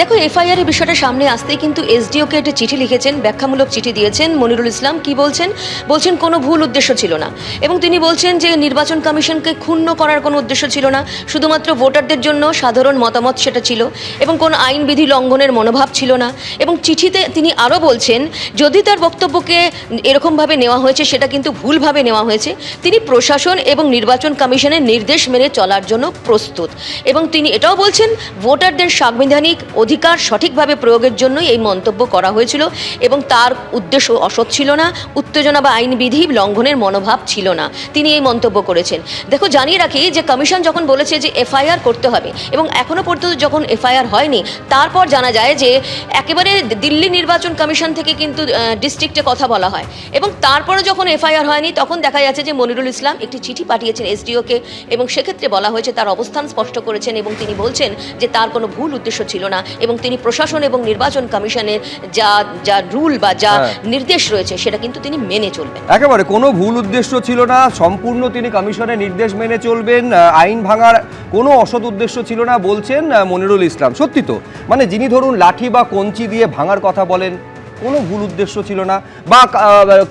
দেখো, এফআইআর এর বিষয়টা সামনে আসতেই কিন্তু এসডিওকে একটা চিঠি লিখেছেন, ব্যাখ্যামূলক চিঠি দিয়েছেন মনিরুল ইসলাম। কি বলছেন? বলছেন কোনো ভুল উদ্দেশ্য ছিল না, এবং তিনি বলছেন যে নির্বাচন কমিশনকে ক্ষুণ্ণ করার কোনো উদ্দেশ্য ছিল না, শুধুমাত্র ভোটারদের জন্য সাধারণ মতামত সেটা ছিল, এবং কোনো আইনবিধি লঙ্ঘনের মনোভাব ছিল না। এবং চিঠিতে তিনি আরও বলছেন, যদি তার বক্তব্যকে এরকমভাবে নেওয়া হয়েছে সেটা কিন্তু ভুলভাবে নেওয়া হয়েছে। তিনি প্রশাসন এবং নির্বাচন কমিশনের নির্দেশ মেনে চলার জন্য প্রস্তুত, এবং তিনি এটাও বলছেন ভোটারদের সাংবিধানিক অধিকার সঠিকভাবে প্রয়োগের জন্যই এই মন্তব্য করা হয়েছিল, এবং তার উদ্দেশ্য অসৎ ছিল না, উত্তেজনা বা আইনবিধি লঙ্ঘনের মনোভাব ছিল না। তিনি এই মন্তব্য করেছেন। দেখো, জানিয়ে রাখি যে কমিশন যখন বলেছে যে এফআইআর করতে হবে, এবং এখনো পর্যন্ত যখন এফআইআর হয়নি, তারপর জানা যায় যে একেবারে দিল্লি নির্বাচন কমিশন থেকে কিন্তু ডিস্ট্রিক্টে কথা বলা হয়, এবং তারপরে যখন এফআইআর হয়নি তখন দেখা যাচ্ছে যে মনিরুল ইসলাম একটি চিঠি পাঠিয়েছেন এসডিওকে, এবং সেক্ষেত্রে বলা হয়েছে তার অবস্থান স্পষ্ট করেছেন, এবং তিনি বলছেন যে তার কোনো ভুল উদ্দেশ্য ছিল না, এবং তিনি প্রশাসন এবং নির্বাচন কমিশনের যা রুল বা যা নির্দেশ রয়েছে সেটা কিন্তু তিনি মেনে চলবেন।
একেবারে কোনো ভুল উদ্দেশ্য ছিল না, সম্পূর্ণ তিনি কমিশনের নির্দেশ মেনে চলবেন, আইন ভাঙার কোনো অসৎ উদ্দেশ্য ছিল না বলছেন মনিরুল ইসলাম। সত্যি তো, মানে যিনি ধরুন লাঠি বা কঞ্চি দিয়ে ভাঙার কথা বলেন, কোনো ভুল উদ্দেশ্য ছিল না, বা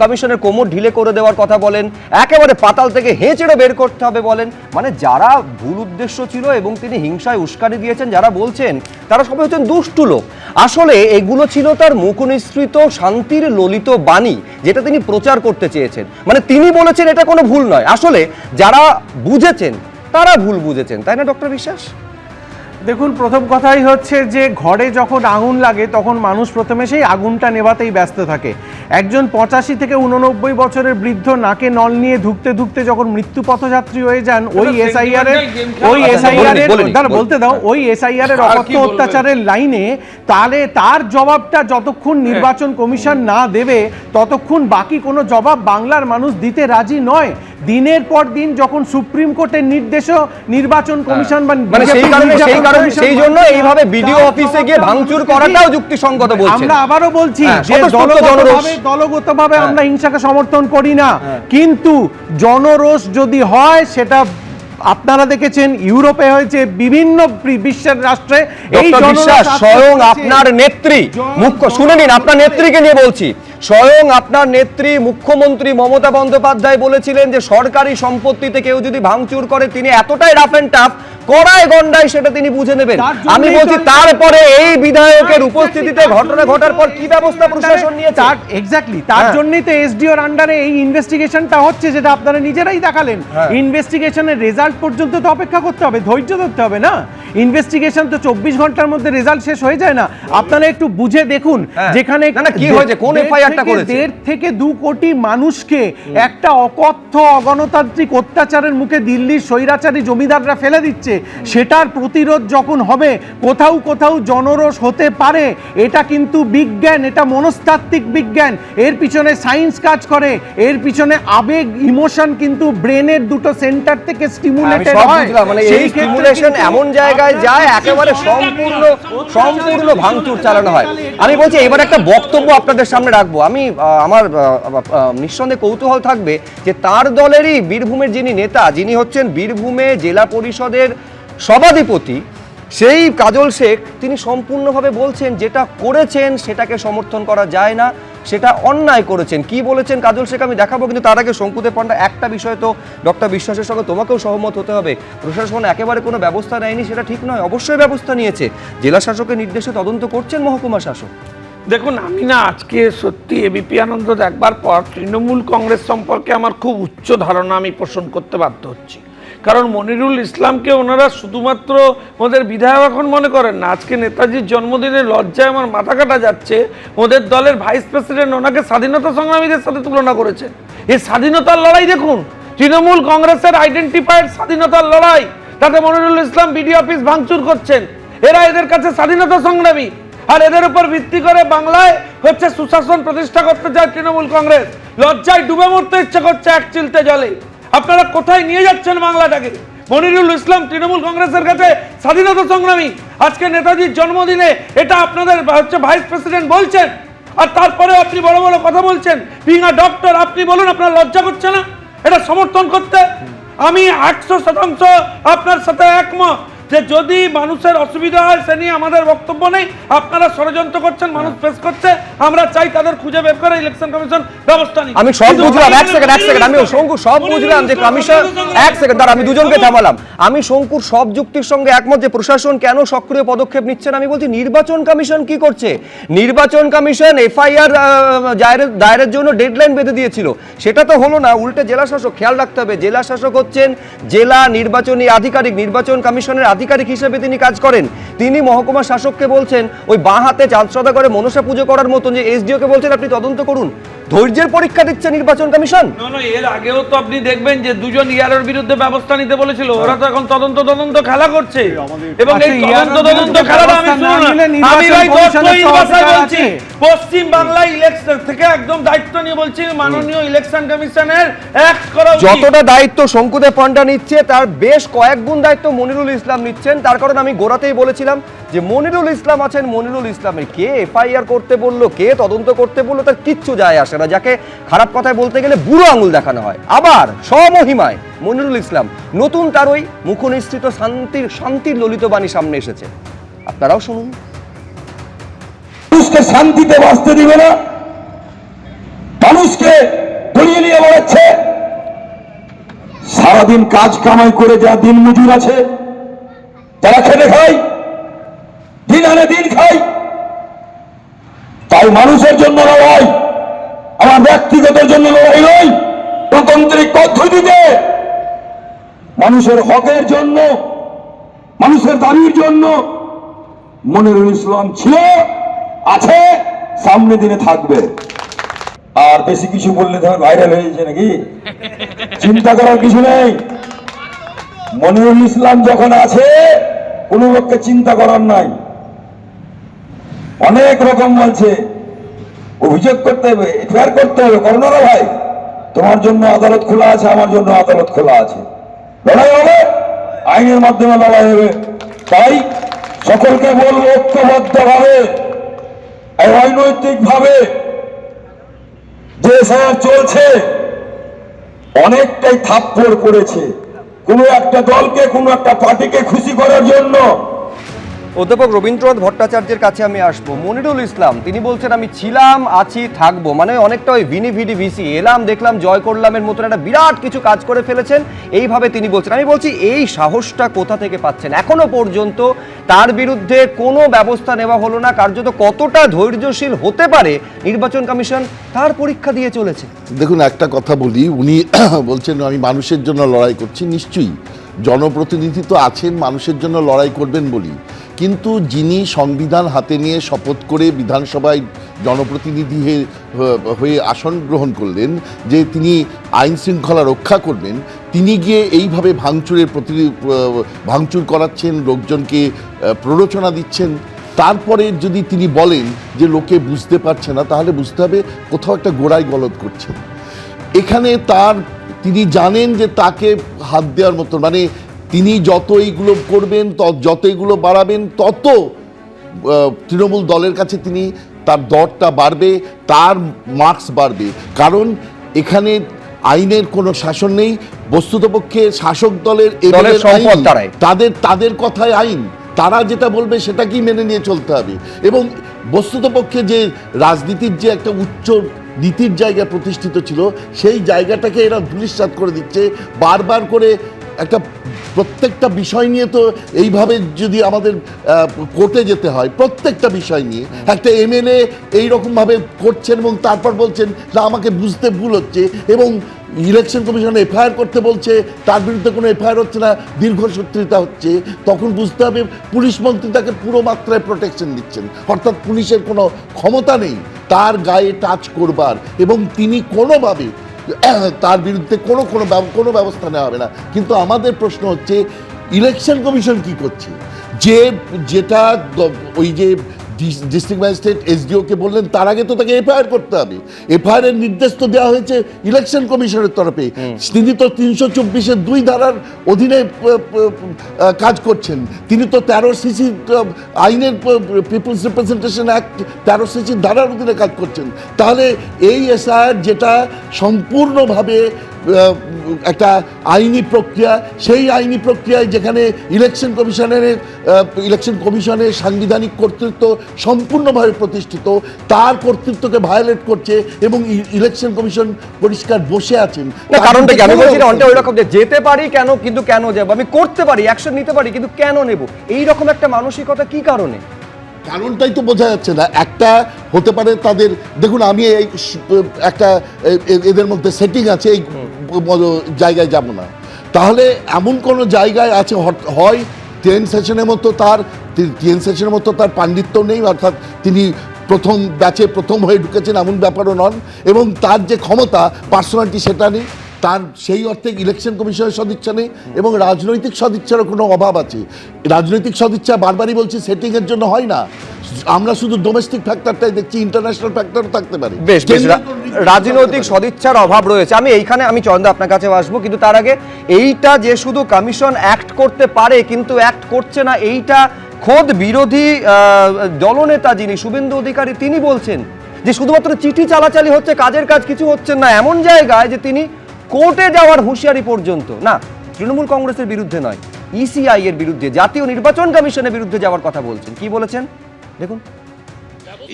কমিশনের কোমর ঢিলে করে দেওয়ার কথা বলেন, একেবারে পাতাল থেকে হেঁচড়ে বের করতে হবে বলেন, মানে যারা ভুল উদ্দেশ্য ছিল এবং তিনি হিংসায় উস্কানি দিয়েছেন যারা বলছেন, তারা সবাই হচ্ছেন দুষ্টু লোক। আসলে এগুলো ছিল তার মুখনিসৃত শান্তির ললিত বাণী, যেটা তিনি প্রচার করতে চেয়েছেন। মানে তিনি বলেছেন এটা কোনো ভুল নয়, আসলে যারা বুঝেছেন তারা ভুল বুঝেছেন, তাই না ডক্টর বিশ্বাস?
দেখুন, প্রথম কথাই হচ্ছে যে ঘরে যখন আগুন লাগে তখন মানুষ প্রথমে সেই আগুনটা নেভাতেই ব্যস্ত থাকে। একজন 85 থেকে 89 বছরের বৃদ্ধ নাকে নল নিয়ে ধুকতে ধুকতে যখন মৃত্যু পথযাত্রী হয়ে যান, ওই এসআইআর এর অকথ্য অত্যাচারের লাইনে, তাহলে তার জবাবটা যতক্ষণ নির্বাচন কমিশন না দেবে ততক্ষণ বাকি কোনো জবাব বাংলার মানুষ দিতে রাজি নয়। দিনের পর দিন যখন সুপ্রিম কোর্টের নির্দেশও নির্বাচন কমিশন বা
সেই জন্য এইভাবে বিডিও অফিসে গিয়ে ভাঙচুর করাটাও যুক্তিসঙ্গত বলছেন।
আমরা আবারও বলছি যে দলগতভাবে আমরা হিংসাকে সমর্থন করি না, কিন্তু জনরোষ যদি হয়, সেটা আপনারা দেখেছেন ইউরোপে হয়েছে, বিভিন্ন বিশ্বের রাষ্ট্রে এই জনরোষ
স্বয়ং আপনার নেত্রী শুনে নিন, আপনার নেত্রীকে নিয়ে বলছি, স্বয়ং আপনার নেত্রী মুখ্যমন্ত্রী মমতা বন্দ্যোপাধ্যায় বলেছিলেন যে সরকারি সম্পত্তিতে কেউ যদি ভাঙচুর করে তিনি এতটাই রাফ এন্ড টাফ, কড়ায় গন্ডায় সেটা তিনি বুঝে নেবেন। আমি বলছি তারপরে এই বিধায়কের উপস্থিতিতে ঘটনা ঘটার পর কি ব্যবস্থা প্রশাসন নিয়েছে?
এক্স্যাক্টলি তার জন্যই তো এসডিওর আন্ডারে এই ইনভেস্টিগেশনটা হচ্ছে, যেটা আপনারা নিজেরাই দেখালেন। ইনভেস্টিগেশনের রেজাল্ট পর্যন্ত তো অপেক্ষা করতে হবে, ধৈর্য ধরতে হবে না। ইনভেস্টিগেশন তো 24 ঘন্টার মধ্যে রেজাল্ট শেষ হয়ে যায় না। আপনারা একটু বুঝে দেখুন যেখানে
কি হয়েছে, কোন এফআইআর একটা করেছে।
1.5 থেকে 2 কোটি মানুষকে একটা অকথ্য অগণতান্ত্রিক অত্যাচারের মুখে দিল্লির স্বৈরাচারী জমিদাররা ফেলে দিচ্ছে, সেটার প্রতিরোধ যখন হবে, কোথাও কোথাও জনরোষ হতে পারে। এটা কিন্তু বিজ্ঞান, এটা মনস্তাত্ত্বিক বিজ্ঞান, এর পিছনে সায়েন্স কাজ করে, এর পিছনে আবেগ ইমোশন কিন্তু ব্রেনের দুটো সেন্টার থেকে স্টিমুলেটেড হয়।
মানে এই স্টিমুলেশন এমন জায়গায় যায় একেবারে সম্পূর্ণ ভাঙচুর চালানো হয়। আমি বলছি এবার একটা বক্তব্য আপনাদের সামনে রাখবো। আমি আমার নিঃসন্দেহে কৌতূহল থাকবে যে তার দলেরই বীরভূমের যিনি নেতা, যিনি হচ্ছেন বীরভূমে জেলা পরিষদের সভাধিপতি, সেই কাজল শেখ, তিনি সম্পূর্ণভাবে বলছেন যেটা করেছেন সেটাকে সমর্থন করা যায় না, সেটা অন্যায় করেছেন। কি বলেছেন কাজল শেখ আমি দেখাবো, কিন্তু তার আগে শঙ্কুদেব পান্ডা, একটা বিষয় তো ডক্টর বিশ্বাসের সঙ্গে তোমাকেও সহমত হতে হবে, প্রশাসন একেবারে কোনো ব্যবস্থা নেয়নি সেটা ঠিক নয়, অবশ্যই ব্যবস্থা নিয়েছে। জেলা শাসকের নির্দেশে তদন্ত করছেন মহকুমা শাসক।
দেখুন, আমি না আজকে সত্যি এবিপি আনন্দ দেখবার পর তৃণমূল কংগ্রেস সম্পর্কে আমার খুব উচ্চ ধারণা আমি পোষণ করতে বাধ্য হচ্ছি। কারণ মনিরুল ইসলামকে ওনারা শুধুমাত্র ওদের বিধায়ক এখন মনে করেন না। আজকে নেতাজির জন্মদিনের লজ্জায় আমার মাথা কাটা যাচ্ছে, ওদের দলের ভাইস প্রেসিডেন্ট ওনাকে স্বাধীনতা সংগ্রামীদের সাথে তুলনা করেছে। এই স্বাধীনতার লড়াই দেখুন, তৃণমূল কংগ্রেসের আইডেন্টিফাইড স্বাধীনতার লড়াই, তাতে মনিরুল ইসলাম বিডি অফিস ভাঙচুর করছেন। এরা এদের কাছে স্বাধীনতা সংগ্রামী, আর এদের উপর ভিত্তি করে বাংলায় হচ্ছে সুশাসন প্রতিষ্ঠা করতে চায় তৃণমূল কংগ্রেস। লজ্জায় ডুবে মরতে ইচ্ছে করছে এক চিলতে জলে। আপনারা কোথায় নিয়ে যাচ্ছেন বাংলাটাকে? মনিরুল ইসলাম তৃণমূল কংগ্রেসের কাছে স্বাধীনতা সংগ্রামী, আজকে নেতাজির জন্মদিনে এটা আপনাদের হচ্ছে ভাইস প্রেসিডেন্ট বলছেন, আর তারপরে আপনি বড় বড় কথা বলছেন। বিং আ ডক্টর, আপনি বলুন আপনার লজ্জা করছে না এটা সমর্থন করতে? আমি 100% আপনার সাথে একমত যে যদি মানুষের অসুবিধা হয় সে নিয়ে আমাদের বক্তব্য নেই। আপনারা ষড়যন্ত্র করছেন, মানুষ ফেস করছে, আমরা চাই তাদের খুঁজে বের করে ইলেকশন কমিশন ব্যবস্থা নিক।
আমি সব বুঝলাম, এক সেকেন্ড আমি শঙ্কু সব বুঝলাম যে কমিশন, এক সেকেন্ড দাঁড়া, আমি দুজনকে থামালাম। আমি শঙ্কুর সব যুক্তির সঙ্গে একমত যে প্রশাসন কেন সক্রিয় পদক্ষেপ নিচ্ছে না। আমি বলছি নির্বাচন কমিশন কি করছে? নির্বাচন কমিশন এফআইআর দায়েরের জন্য ডেডলাইন বেঁধে দিয়েছিল, সেটা তো হলো না। উল্টে জেলা শাসক, খেয়াল রাখতে হবে জেলা শাসক হচ্ছেন জেলা নির্বাচনী আধিকারিক, নির্বাচন কমিশনের আধিকারিক হিসেবে তিনি কাজ করেন। তিনি মহকুমা শাসককে বলছেন ওই বাঁ হাতে চাঁদসদা করে মনসা পুজো করার মতন যে এসডিওকে বলছেন আপনি তদন্ত করুন। ধৈর্যের পরীক্ষা দিচ্ছে নির্বাচন কমিশন।
এর আগেও তো আপনি দেখবেন যে দুজন ইয়ারের বিরুদ্ধে ব্যবস্থা নিতে বলেছিল, ওরা তো এখন তদন্ত খেলা করছে। এবং এই তদন্ত খেলাটা আমি শুনুন, আমি ভাই ভাষায় বলছি, পশ্চিম বাংলা ইলেকশন থেকে একদম দায়িত্ব নিয়ে বলছি মাননীয় ইলেকশন কমিশনের অ্যাক্ট করা উচিত।
যতটা দায়িত্ব শঙ্কুদেব পান্ডা নিচ্ছে তার বেশ কয়েক গুণ দায়িত্ব মনিরুল ইসলাম নিচ্ছেন। তার কারণ আমি গোড়াতেই বলেছিলাম যে মনিরুল ইসলাম আছেন, মনিরুল ইসলামের কে এফআইআর করতে বললো, কে তদন্ত করতে বললো, তার কিচ্ছু যায় আসে না। যাকে খারাপ কথায় বলতে গেলে বুড়ো আঙুল দেখানো হয়। আবার স্বমহিমায় মনিরুল ইসলাম নতুন তার ওই মুখনিসৃত শান্তির ললিত বাণী সামনে এসেছে, আপনারাও শুনুন।
মানুষকে শান্তিতে বাঁচতে দিবে না, মানুষকে ধরিয়ে নিয়ে বেড়াচ্ছে। সারাদিন কাজ কামাই করে যা দিন মজুর আছে, তারা খেতে খায়, দিন আনে দিন খায়। তাই মানুষের জন্য লড়াই, আমার ব্যক্তিগত জন্য লড়াই নয়, গণতান্ত্রিক পদ্ধতিতে মানুষের হকের জন্য, মানুষের দাবির জন্য মনিরুল ইসলাম ছিল, আছে, সামনে দিনে থাকবে। আর বেশি কিছু বললে ধর ভাইরাল হয়ে যাচ্ছে নাকি, চিন্তা করার কিছু নেই। মনিরুল ইসলাম যখন আছে কোনো লোককে চিন্তা করার নাই। অনেক রকম বলছে, অভিযোগ করতে হবে, এফআইআর করতে হবে, করোনা ভাই তোমার জন্য আদালত খোলা আছে, আমার জন্য আদালত খোলা আছে, লড়াই হবে, আইনের মাধ্যমে লড়াই হবে। তাই সকলকে বলবো ঐক্যবদ্ধ ভাবে, অনৈতিক ভাবে যে এফআইআর চলছে অনেকটাই থাপ্পড় পড়েছে কোনো একটা দলকে, কোনো একটা পার্টিকে খুশি করার জন্য।
অধ্যাপক রবীন্দ্রনাথ ভট্টাচার্যের কাছে আমি আসবো। মনিরুল ইসলাম তিনি বলছেন আমি ছিলাম, আছি, থাকবো, মানে অনেকটা ওই ভিনি ভিডি ভিসি, এলাম দেখলাম জয় করলামের মতন একটা বিরাট কিছু কাজ করে ফেলেছেন, এইভাবে তিনি বলছেন। আমি বলছি এই সাহসটা কোথা থেকে পাচ্ছেন? এখনো পর্যন্ত তার বিরুদ্ধে কোনো ব্যবস্থা নেওয়া হলো না। কার্যত কতটা ধৈর্যশীল হতে পারে নির্বাচন কমিশন, তার পরীক্ষা দিয়ে চলেছে।
দেখুন, একটা কথা বলি, উনি বলছেন আমি মানুষের জন্য লড়াই করছি, নিশ্চয়ই জনপ্রতিনিধি তো আছেন মানুষের জন্য লড়াই করবেন বলি, কিন্তু যিনি সংবিধান হাতে নিয়ে শপথ করে বিধানসভায় জনপ্রতিনিধি হয়ে আসন গ্রহণ করলেন, যে তিনি আইন শৃঙ্খলা রক্ষা করবেন, তিনি গিয়ে এইভাবে ভাঙচুর করাচ্ছেন, লোকজনকে প্ররোচনা দিচ্ছেন। তারপরে যদি তিনি বলেন যে লোকে বুঝতে পারছে না, তাহলে বুঝতে হবে কোথাও একটা গোড়ায় গলদ করছেন। এখানে তিনি জানেন যে তাকে হাত দেওয়ার মতো, মানে তিনি যত এইগুলো করবেন, যত এইগুলো বাড়াবেন, তত তৃণমূল দলের কাছে তার দরটা বাড়বে, তার মার্কস বাড়বে। কারণ এখানে আইনের কোনো শাসন নেই, বস্তুতপক্ষে শাসক দলের তাদের কথায় আইন, তারা যেটা বলবে সেটাকেই মেনে নিয়ে চলতে হবে। এবং বস্তুতপক্ষে যে রাজনীতির যে একটা উচ্চ নীতির জায়গা প্রতিষ্ঠিত ছিল, সেই জায়গাটাকে এরা ধূলিসাৎ করে দিচ্ছে বারবার করে। একটা প্রত্যেকটা বিষয় নিয়ে তো এইভাবে যদি আমাদের কোর্টে যেতে হয়, প্রত্যেকটা বিষয় নিয়ে একটা এমএলএ এইরকমভাবে করছেন এবং তারপর বলছেন না আমাকে বুঝতে ভুল হচ্ছে, এবং ইলেকশন কমিশন এফআইআর করতে বলছে, তার বিরুদ্ধে কোনো এফআইআর হচ্ছে না, দীর্ঘসূত্রিতা হচ্ছে, তখন বুঝতে হবে পুলিশ মন্ত্রী তাকে পুরো মাত্রায় প্রোটেকশন দিচ্ছেন। অর্থাৎ পুলিশের কোনো ক্ষমতা নেই তার গায়ে টাচ করবার, এবং তিনি কোনোভাবে তার বিরুদ্ধে কোনো ব্যবস্থা নেওয়া হবে না। কিন্তু আমাদের প্রশ্ন হচ্ছে ইলেকশন কমিশন কি করছে? যেটা ওই যে ডিস্ট্রিক্ট ম্যাজিস্ট্রেট এসডিওকে বললেন, তার আগে তো তাকে এফআইআর করতে হবে। এফআইআর এর নির্দেশ তো দেওয়া হয়েছে ইলেকশন কমিশনের তরফে। তিনি তো 324-এর 2 ধারার অধীনে কাজ করছেন। তিনি তো 13cc আইনের পিপলস রিপ্রেজেন্টেশন অ্যাক্ট 13cc ধারার অধীনে কাজ করছেন। তাহলে এই এসআইআর যেটা সম্পূর্ণভাবে একটা আইনি প্রক্রিয়া, সেই আইনি প্রক্রিয়ায় যেখানে ইলেকশন কমিশনের সাংবিধানিক কর্তৃত্ব সম্পূর্ণভাবে প্রতিষ্ঠিত, তার কর্তৃত্বকে ভায়োলেট করছে, এবং ইলেকশন কমিশন পরিষ্কার বসে আছেন।
কারণটা কি? আমি বলছি না ওই রকম যে যেতে পারি কেন, কিন্তু কেন যাব? আমি করতে পারি, অ্যাকশন নিতে পারি, কিন্তু কেন নেব? এই রকম একটা মানসিকতা কি কারণে?
কারণটাই তো বোঝা যাচ্ছে না। একটা হতে পারে তাদের, দেখুন আমি এই একটা এদের মধ্যে সেটিং আছে, এই জায়গায় যাব না, তাহলে এমন কোনো জায়গায় আছে, হয় টেন সেশনের মতো তার পাণ্ডিত্য নেই, অর্থাৎ তিনি প্রথম ব্যাচে প্রথম হয়ে ঢুকেছেন এমন ব্যাপারও নন, এবং তার যে ক্ষমতা পার্সোনালিটি সেটা নেই, তার সেই অর্থে ইলেকশন কমিশনের সদিচ্ছা নেই, এবং রাজনৈতিক সদিচ্ছারও কোনো অভাব আছে। রাজনৈতিক সদিচ্ছা বারবারই বলছি সেটিংয়ের জন্য হয় না, আমরা শুধু ডোমেস্টিক ফ্যাক্টরটাই দেখছি, ইন্টারন্যাশনাল ফ্যাক্টরও থাকতে পারে।
বেশ, রাজনৈতিক সদিচ্ছার অভাব রয়েছে। আমি চন্দা আপনার কাছে আসবো, কিন্তু তার আগে এইটা যে শুধু কমিশন অ্যাক্ট করতে পারে কিন্তু অ্যাক্ট করছে না, এইটা খোদ বিরোধী দলনেতা যিনি শুভেন্দু অধিকারী, তিনি বলছেন যে শুধুমাত্র চিঠি চালাচালি হচ্ছে, কাজের কাজ কিছু হচ্ছে না, এমন জায়গায় যে তিনি কোর্টে যাওয়ার হুঁশিয়ারি পর্যন্ত, না তৃণমূল কংগ্রেসের বিরুদ্ধে নয়, ইসিআই এর বিরুদ্ধে, জাতীয় নির্বাচন কমিশনের বিরুদ্ধে যাওয়ার কথা বলছেন। কি বলেছেন দেখুন।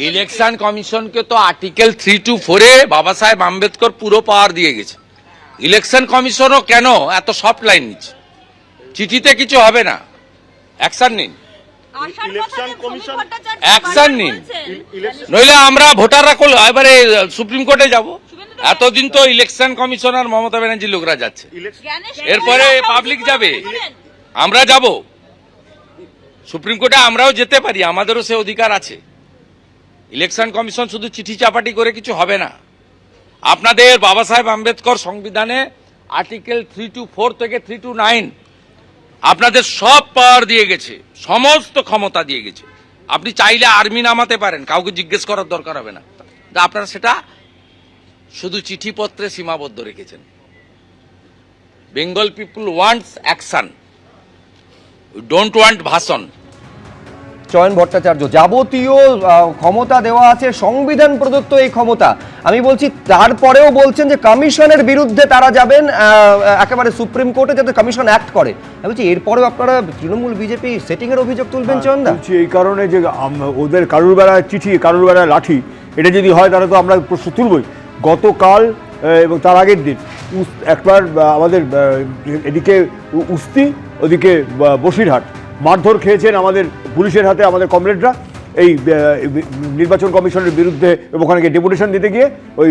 ইলেকশন কমিশনকে তো আর্টিকেল 3 to 4-এ বাবা সাহেব আম্বেদকর পুরো পাওয়ার দিয়ে গেছে। ইলেকশন কমিশনও কেন এত সফট লাইন নিচ্ছে? চিঠিতে কিছু হবে না, অ্যাকশন নিন, অ্যাকশন নিন, নইলে আমরা ভোটাররা এবারে সুপ্রিম কোর্টে যাব। এতদিন তো ইলেকশন কমিশনার মমতা ব্যানার্জির লোকরা যাচ্ছে, এরপরে পাবলিক যাবে, আমরা যাব সুপ্রিম কোর্টে, আমরাও যেতে পারি, আমাদেরও সে অধিকার আছে। ইলেকশন কমিশন শুধু চিঠি চাপাটি করে কিছু হবে না। আপনাদের বাবা সাহেব আম্বেদকর সংবিধানে আর্টিকেল 3 to 4 থেকে 3 to 9 আপনাদের সব পাওয়ার দিয়ে গেছে, সমস্ত ক্ষমতা দিয়ে গেছে। আপনি চাইলে আর্মি নামাতে পারেন, কাউকে জিজ্ঞেস করার দরকার হবে না। আপনারা সেটা শুধু চিঠিপত্রে সীমাবদ্ধ রেখেছেন। Bengal people wants action, don't want ভাষণ।
চয়ন ভট্টাচার্য, যাবতীয় ক্ষমতা দেওয়া আছে, সংবিধান প্রদত্ত এই ক্ষমতা, আমি বলছি তারপরেও বলছেন যে কমিশনের বিরুদ্ধে তারা যাবেন একেবারে সুপ্রিম কোর্টে যাতে কমিশন অ্যাক্ট করে। আমি বলছি এরপরেও আপনারা তৃণমূল বিজেপি সেটিং এর অভিযোগ তুলবেন চয়নদা?
এই কারণে যে ওদের কারুর বেলায় চিঠি কারুর বেলায় লাঠি, এটা যদি হয় তাহলে তো আমরা প্রশ্ন তুলবই। গতকাল এবং তার আগের দিন একবার আমাদের এদিকে উস্তি, ওদিকে বসিরহাট মারধর খেয়েছেন আমাদের পুলিশের হাতে আমাদের কমরেডরা, এই নির্বাচন কমিশনের বিরুদ্ধে, এবং ওখানে গিয়ে ডেপুটেশন দিতে গিয়ে ওই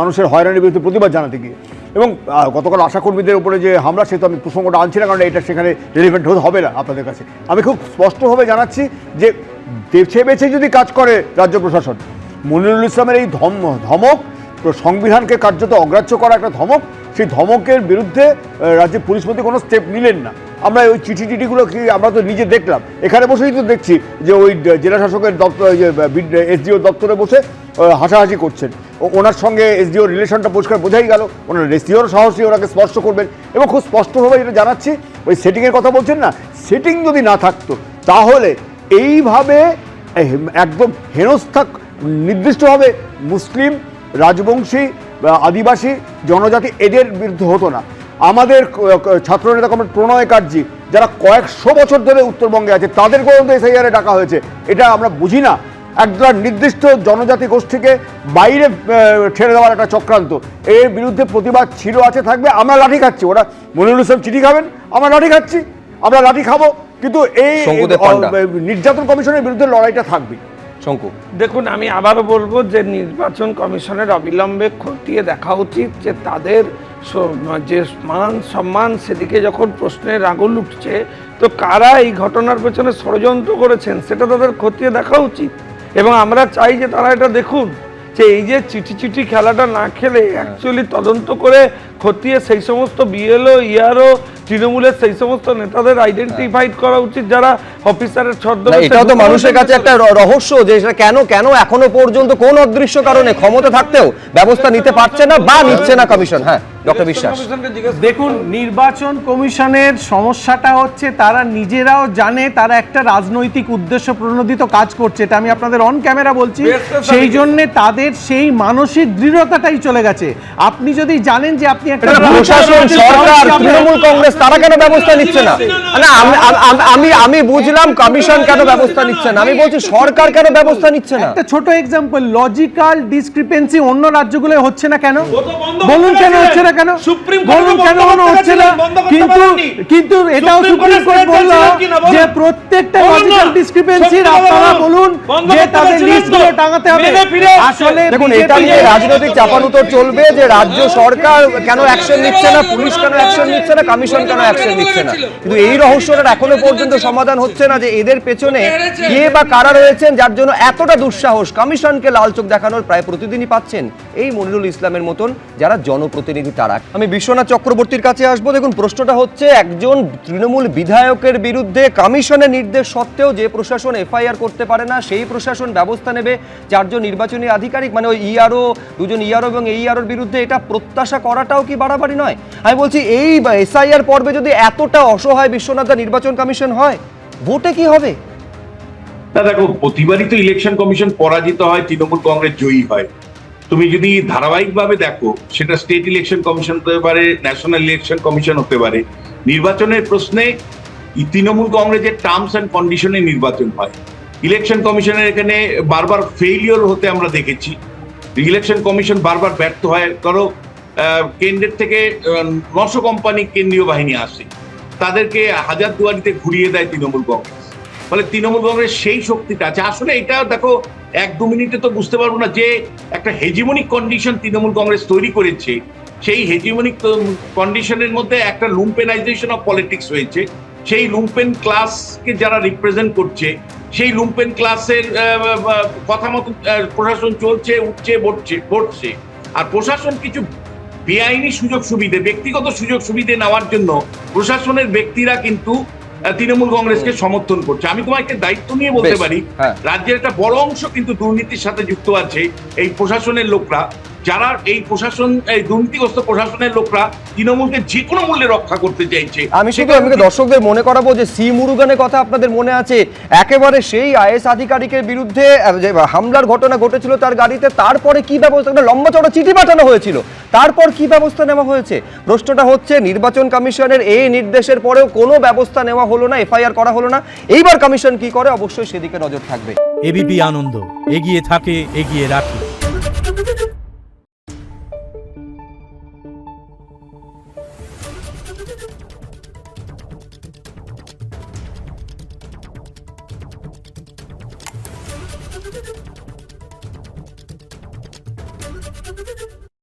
মানুষের হয়রানির বিরুদ্ধে প্রতিবাদ জানাতে গিয়ে। এবং গতকাল আশাকর্মীদের উপরে যে হামলা, সে তো আমি প্রসঙ্গটা আনছি না, কারণ এটা সেখানে রেলিভেন্ট হবে না আপনাদের কাছে। আমি খুব স্পষ্টভাবে জানাচ্ছি যে বেছে বেছে যদি কাজ করে রাজ্য প্রশাসন, মনিরুল ইসলামের এই ধমক, সংবিধানকে কার্যত অগ্রাহ্য করা একটা ধমক, সেই ধমকের বিরুদ্ধে রাজ্যের পুলিশ মন্ত্রী কোনো স্টেপ নিলেন না। আমরা ওই চিঠিগুলো কি আমরা তো নিজে দেখলাম, এখানে বসেই তো দেখছি যে ওই জেলা শাসকের দপ্তর, এসডিও দপ্তরে বসে হাসাহাসি করছেন। ওনার সঙ্গে এসডিও রিলেশনটা পরিষ্কার বোঝাই গেল, ওনার এসডিওর সাহসী ওনাকে স্পর্শ করবেন। এবং খুব স্পষ্টভাবে যেটা জানাচ্ছি, ওই সেটিংয়ের কথা বলছেন না, সেটিং যদি না থাকতো তাহলে এইভাবে একদম হেনস্থা নির্দিষ্টভাবে মুসলিম, রাজবংশী, আদিবাসী, জনজাতি এদের বিরুদ্ধে হতো না। আমাদের ছাত্রনেতা কমরেড প্রণয় কার্জি, যারা কয়েকশো বছর ধরে উত্তরবঙ্গে আছে, তাদের পর্যন্ত এসআইআরে ডাকা হয়েছে। এটা আমরা বুঝি না, একটা নির্দিষ্ট জনজাতি গোষ্ঠীকে বাইরে ছেড়ে দেওয়ার একটা চক্রান্ত, এর বিরুদ্ধে প্রতিবাদ ছিল, আছে, থাকবে। আমরা লাঠি খাচ্ছি, ওরা মনিরুল ইসলাম চিঠি খাবেন, আমরা লাঠি খাচ্ছি, আমরা লাঠি খাবো, কিন্তু এই নির্যাতন কমিশনের বিরুদ্ধে লড়াইটা থাকবে।
শঙ্কু,
দেখুন, আমি আবারও বলবো যে নির্বাচন কমিশনের অবিলম্বে খতিয়ে দেখা উচিত যে তাদের যে মান সম্মান সেদিকে যখন প্রশ্নের আঙুল উঠছে, তো কারা এই ঘটনার পেছনে ষড়যন্ত্র করেছেন সেটা তাদের খতিয়ে দেখা উচিত। এবং আমরা চাই যে তারা এটা দেখুন যে এই যে চিঠি খেলাটা না খেলে অ্যাকচুয়ালি তদন্ত করে খতিয়ে সেই সমস্ত বিএলও, ইআরও, তৃণমূলের সেই সমস্ত নেতাদের আইডেন্টিফাইড করা উচিত যারা অফিসারের ছদ্মবেশে।
এটাও তো মানুষের কাছে একটা রহস্য যে এটা কেন এখনো পর্যন্ত কোন অদৃশ্য কারণে ক্ষমতা থাকতেও ব্যবস্থা নিতে পারছে না বা নিচ্ছে না কমিশন। হ্যাঁ, ডক্টর বিশ্বাস।
দেখুন, নির্বাচন কমিশনের সমস্যাটা হচ্ছে তারা নিজেরাও জানে তারা একটা রাজনৈতিক উদ্দেশ্য প্রণোদিত কাজ করছে, এটা আমি আপনাদের অন ক্যামেরা বলছি। সেই জন্য তাদের সেই মানসিক দৃঢ়তাটাই চলে গেছে। আপনি যদি জানেন যে আপনি একটা
প্রশাসন, সরকার, তৃণমূল কংগ্রেস তারা কেন ব্যবস্থা নিচ্ছে না? আমি বুঝলাম কমিশন কেন ব্যবস্থা নিচ্ছে না, আমি বলছি সরকার কেন ব্যবস্থা নিচ্ছে না।
একটা ছোট এক্সাম্পল, লজিক্যাল ডিসক্রিপেন্সি অন্য রাজ্যগুলোয় হচ্ছে না কেন? বলুন কেন হচ্ছে না, কেন বলুন কেন হচ্ছে না? কিন্তু এটাও সুপ্রিম কোর্ট বলল যে প্রত্যেকটা লজিক্যাল ডিসক্রিপেন্সির আপনারা বলুন যে তাদের লিস্টগুলো টাঙাতে হবে। আসলে
দেখুন, এটা নিয়ে রাজনৈতিক চাপানুতর চলবে যে রাজ্য সরকার কেন অ্যাকশন নিচ্ছে না, পুলিশ কেন অ্যাকশন নিচ্ছে না, কমিশন কেন অ্যাকশন নিচ্ছে না। কিন্তু এই রহস্যটা এখনো পর্যন্ত সমাধান হচ্ছে না যে এদের পেছনে কে বা কারা রয়েছেন যার জন্য এতটা দুঃসাহস কমিশনকে লাল চোখ দেখানোর প্রায় প্রতিদিনই পাচ্ছেন এই মনিরুল ইসলামের মতন যারা জনপ্রতিনিধি তারা। আমি বিশ্বনাথ চক্রবর্তীর কাছে আসবো। দেখুন, প্রশ্নটা হচ্ছে একজন তৃণমূল বিধায়কের বিরুদ্ধে কমিশনের নির্দেশ সত্ত্বেও যে প্রশাসন এফআইআর করতে পারে না, সেই প্রশাসন ব্যবস্থা নেবে চারজন নির্বাচনী আধিকারিক, মানে ওই ইআরও, দুজন ইআরও এবং এইআরওর বিরুদ্ধে, এটা প্রত্যাশা করাটাও কি বাড়াবাড়ি নয়? আমি বলছি এই এসআইআর পর্বে যদি এতটা অসহায় বিশ্বনাথ নির্বাচন কমিশন হয়, ভোটে কি হবে?
দেখো, প্রতিবারই তো ইলেকশন কমিশন পরাজিত হয়, তৃণমূল কংগ্রেস জয়ী হয়। তুমি যদি ধারাবাহিকভাবে দেখো, সেটা স্টেট ইলেকশন কমিশন হতে পারে, ন্যাশনাল ইলেকশন কমিশন হতে পারে, নির্বাচনের প্রশ্নে তৃণমূল কংগ্রেসের টার্মস অ্যান্ড কন্ডিশনে নির্বাচন হয়। ইলেকশন কমিশনের এখানে বারবার ফেইলিওর হতে আমরা দেখেছি। ইলেকশন কমিশন বারবার ব্যর্থ হয়। ধরো, কেন্দ্রের থেকে 900 কোম্পানি কেন্দ্রীয় বাহিনী আসে, তাদেরকে হাজারদুয়ারিতে ঘুরিয়ে দেয় তৃণমূল কংগ্রেস। ফলে তৃণমূল কংগ্রেস সেই শক্তিটা আছে। আসলে এটা দেখো, 1-2 মিনিটে তো বুঝতে পারবো না যে একটা হেজিমনিক কন্ডিশন তৃণমূল কংগ্রেস তৈরি করেছে। সেই হেজিমনিক কন্ডিশনের মধ্যে একটা লুম্পেনাইজেশন অফ পলিটিক্স হয়েছে। সেই লুম্পেন ক্লাসকে যারা রিপ্রেজেন্ট করছে, সেই লুম্পেন ক্লাসের কথা মতো প্রশাসন চলছে, উঠছে, বসছে। আর প্রশাসন কিছু বেআইনি সুযোগ সুবিধে, ব্যক্তিগত সুযোগ সুবিধে নেওয়ার জন্য প্রশাসনের ব্যক্তিরা কিন্তু তৃণমূল কংগ্রেসকে সমর্থন করছে। আমি তোমাকে দায়িত্ব নিয়ে বলতে পারি, রাজ্যের একটা বড় অংশ কিন্তু দুর্নীতির সাথে যুক্ত আছে। এই প্রশাসনের লোকরা, যারা এই প্রশাসন, এই দুর্নীতিগ্রস্ত প্রশাসনের লোকরা তৃণমূলকে যে কোনো মূল্যে রক্ষা করতে চাইছে।
আমি দর্শকদের মনে করাবো যে সি মুরুগানের কথা আপনাদের মনে আছে, একেবারে সেই আইএস আধিকারিকের বিরুদ্ধে যে হামলার ঘটনা ঘটেছিল তার গাড়িতে, তারপরে কি ব্যবস্থা, একটা লম্বা চড়া চিঠি পাঠানো হয়েছিল, তারপর কি ব্যবস্থা নেওয়া হয়েছে? প্রশ্নটা হচ্ছে নির্বাচন কমিশনের এই নির্দেশের পরেও কোনো ব্যবস্থা নেওয়া হলো না, এফআইআর করা হলো না। এইবার কমিশন কি করে, অবশ্যই সেদিকে নজর থাকবে।
এবিপি আনন্দ, এগিয়ে থাকে, এগিয়ে রাখে।